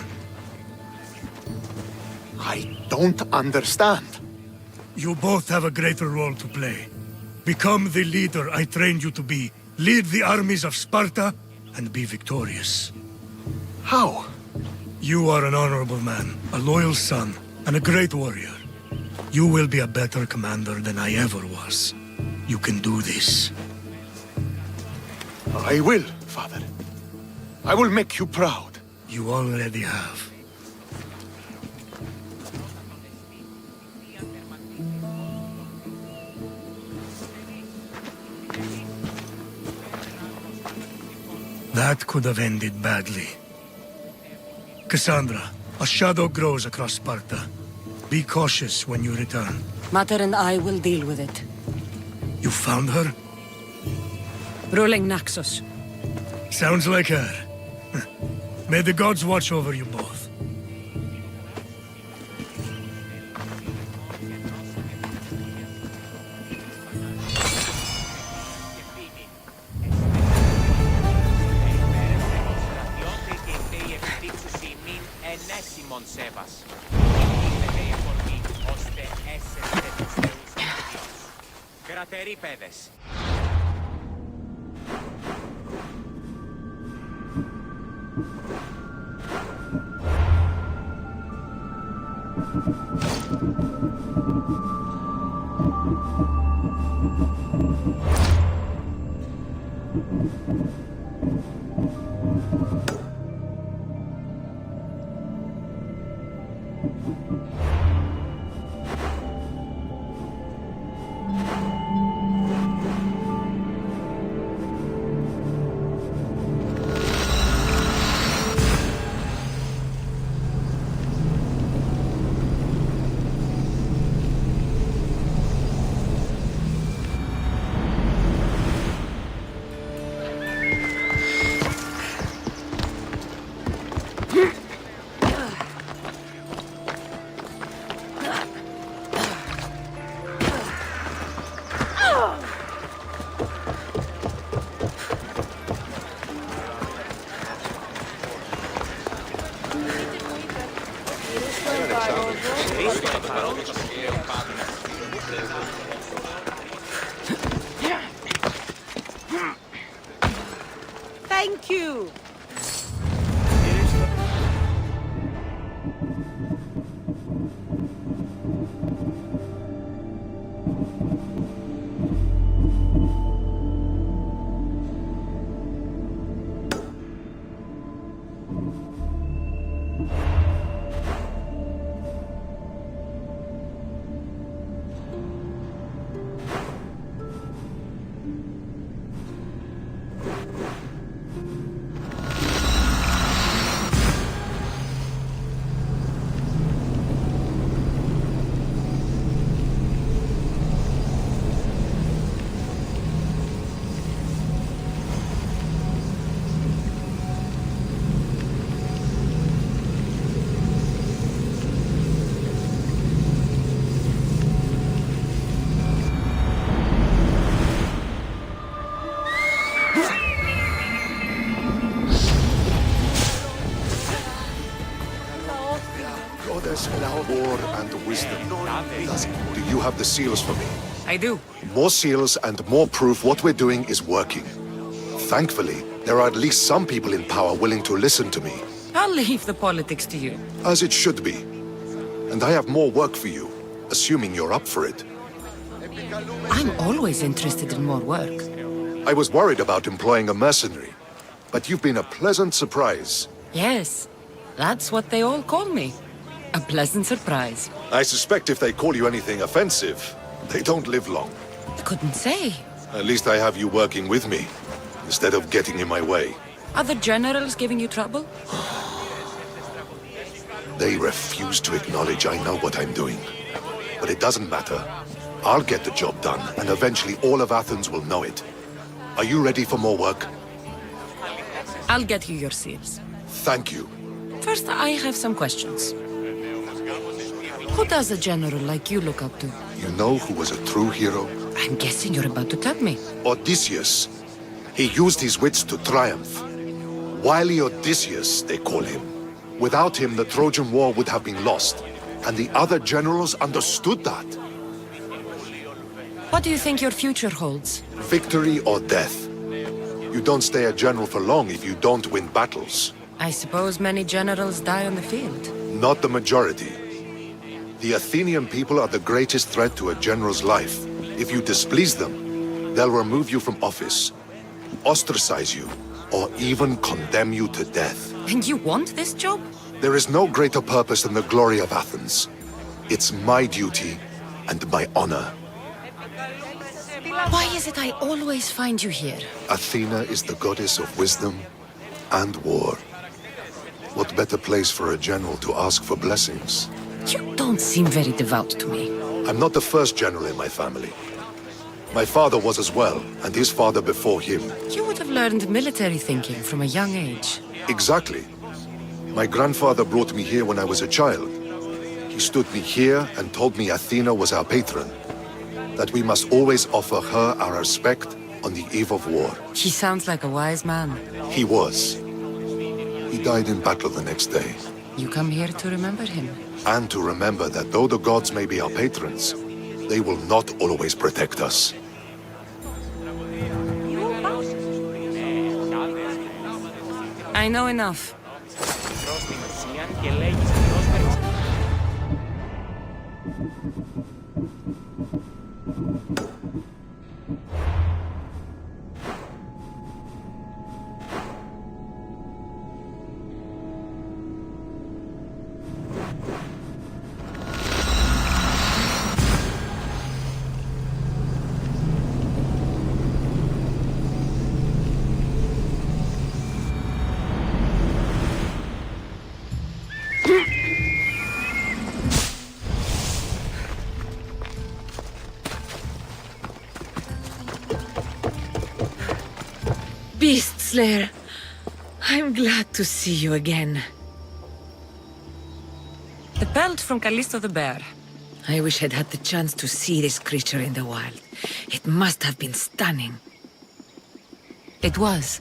I don't understand. You both have a greater role to play. Become the leader I trained you to be. Lead the armies of Sparta and be victorious. How? You are an honorable man, a loyal son, and a great warrior. You will be a better commander than I ever was. You can do this. I will, Father. I will make you proud. You already have. That could have ended badly. Cassandra, a shadow grows across Sparta. Be cautious when you return. Mater and I will deal with it. You found her? Ruling Naxos. Sounds like her. May the gods watch over you both. Τέβας. Δίνετε η αφορμή ώστε έσετε τους θεούς του Διός. Κρατεροί παιδες. Thank you. War and wisdom. Do you have the seals for me? I do. More seals and more proof what we're doing is working. Thankfully, there are at least some people in power willing to listen to me. I'll leave the politics to you. As it should be. And I have more work for you, assuming you're up for it. I'm always interested in more work. I was worried about employing a mercenary, but you've been a pleasant surprise. Yes, that's what they all call me. A pleasant surprise. I suspect if they call you anything offensive, they don't live long. I couldn't say. At least I have you working with me, instead of getting in my way. Are the generals giving you trouble? They refuse to acknowledge I know what I'm doing. But it doesn't matter. I'll get the job done, and eventually all of Athens will know it. Are you ready for more work? I'll get you your seals. Thank you. First, I have some questions. Who does a general like you look up to? You know who was a true hero? I'm guessing you're about to tell me. Odysseus. He used his wits to triumph. Wily Odysseus, they call him. Without him, the Trojan War would have been lost. And the other generals understood that. What do you think your future holds? Victory or death. You don't stay a general for long if you don't win battles. I suppose many generals die on the field. Not the majority. The Athenian people are the greatest threat to a general's life. If you displease them, they'll remove you from office, ostracize you, or even condemn you to death. And you want this job? There is no greater purpose than the glory of Athens. It's my duty and my honor. Why is it I always find you here? Athena is the goddess of wisdom and war. What better place for a general to ask for blessings? You don't seem very devout to me. I'm not the first general in my family. My father was as well, and his father before him. You would have learned military thinking from a young age. Exactly. My grandfather brought me here when I was a child. He stood me here and told me Athena was our patron. That we must always offer her our respect on the eve of war. He sounds like a wise man. He was. He died in battle the next day. You come here to remember him. And to remember that though the gods may be our patrons, they will not always protect us. I know enough. Beast Slayer, I'm glad to see you again. The pelt from Callisto the Bear. I wish I'd had the chance to see this creature in the wild. It must have been stunning. It was.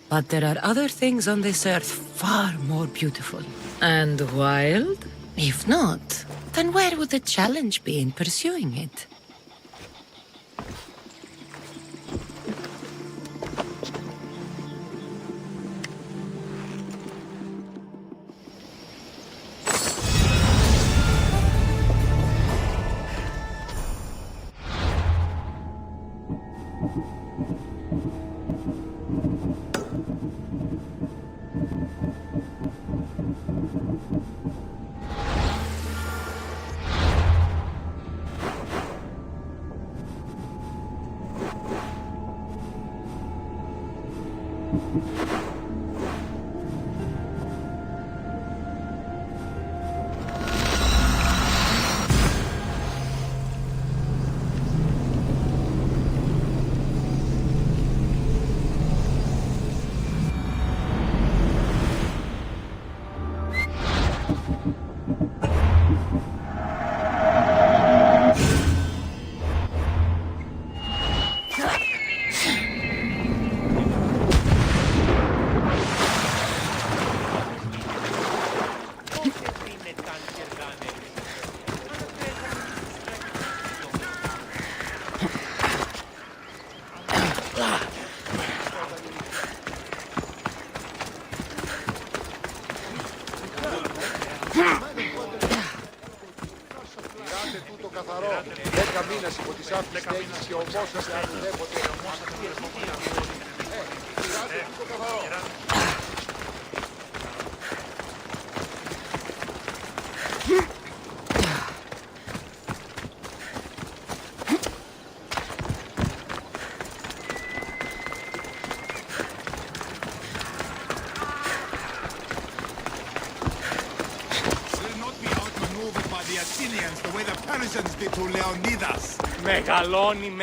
But there are other things on this earth far more beautiful. And wild? If not, then where would the challenge be in pursuing it?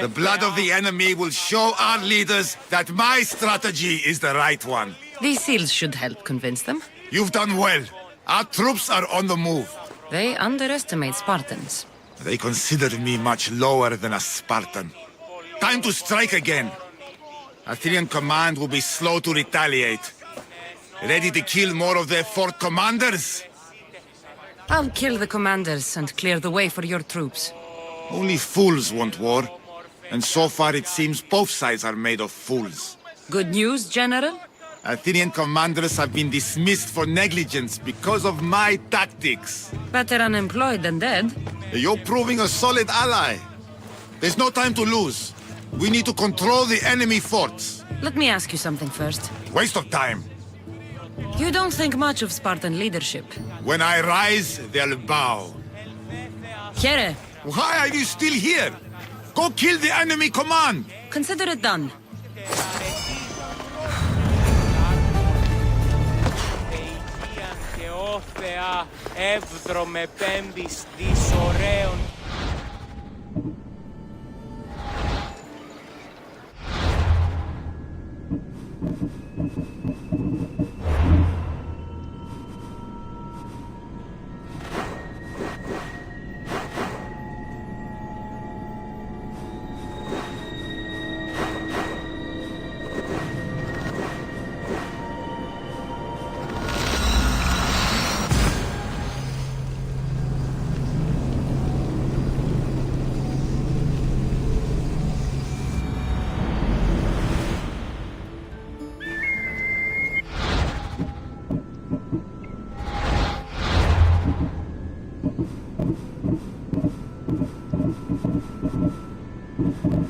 The blood of the enemy will show our leaders that my strategy is the right one. These seals should help convince them. You've done well. Our troops are on the move. They underestimate Spartans. They consider me much lower than a Spartan. Time to strike again. Athenian command will be slow to retaliate. Ready to kill more of their fort commanders? I'll kill the commanders and clear the way for your troops. Only fools want war. And so far it seems both sides are made of fools. Good news, General? Athenian commanders have been dismissed for negligence because of my tactics. Better unemployed than dead. You're proving a solid ally. There's no time to lose. We need to control the enemy forts. Let me ask you something first. Waste of time. You don't think much of Spartan leadership. When I rise, they'll bow. Here. Why are you still here? Go kill the enemy command! Consider it done.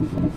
you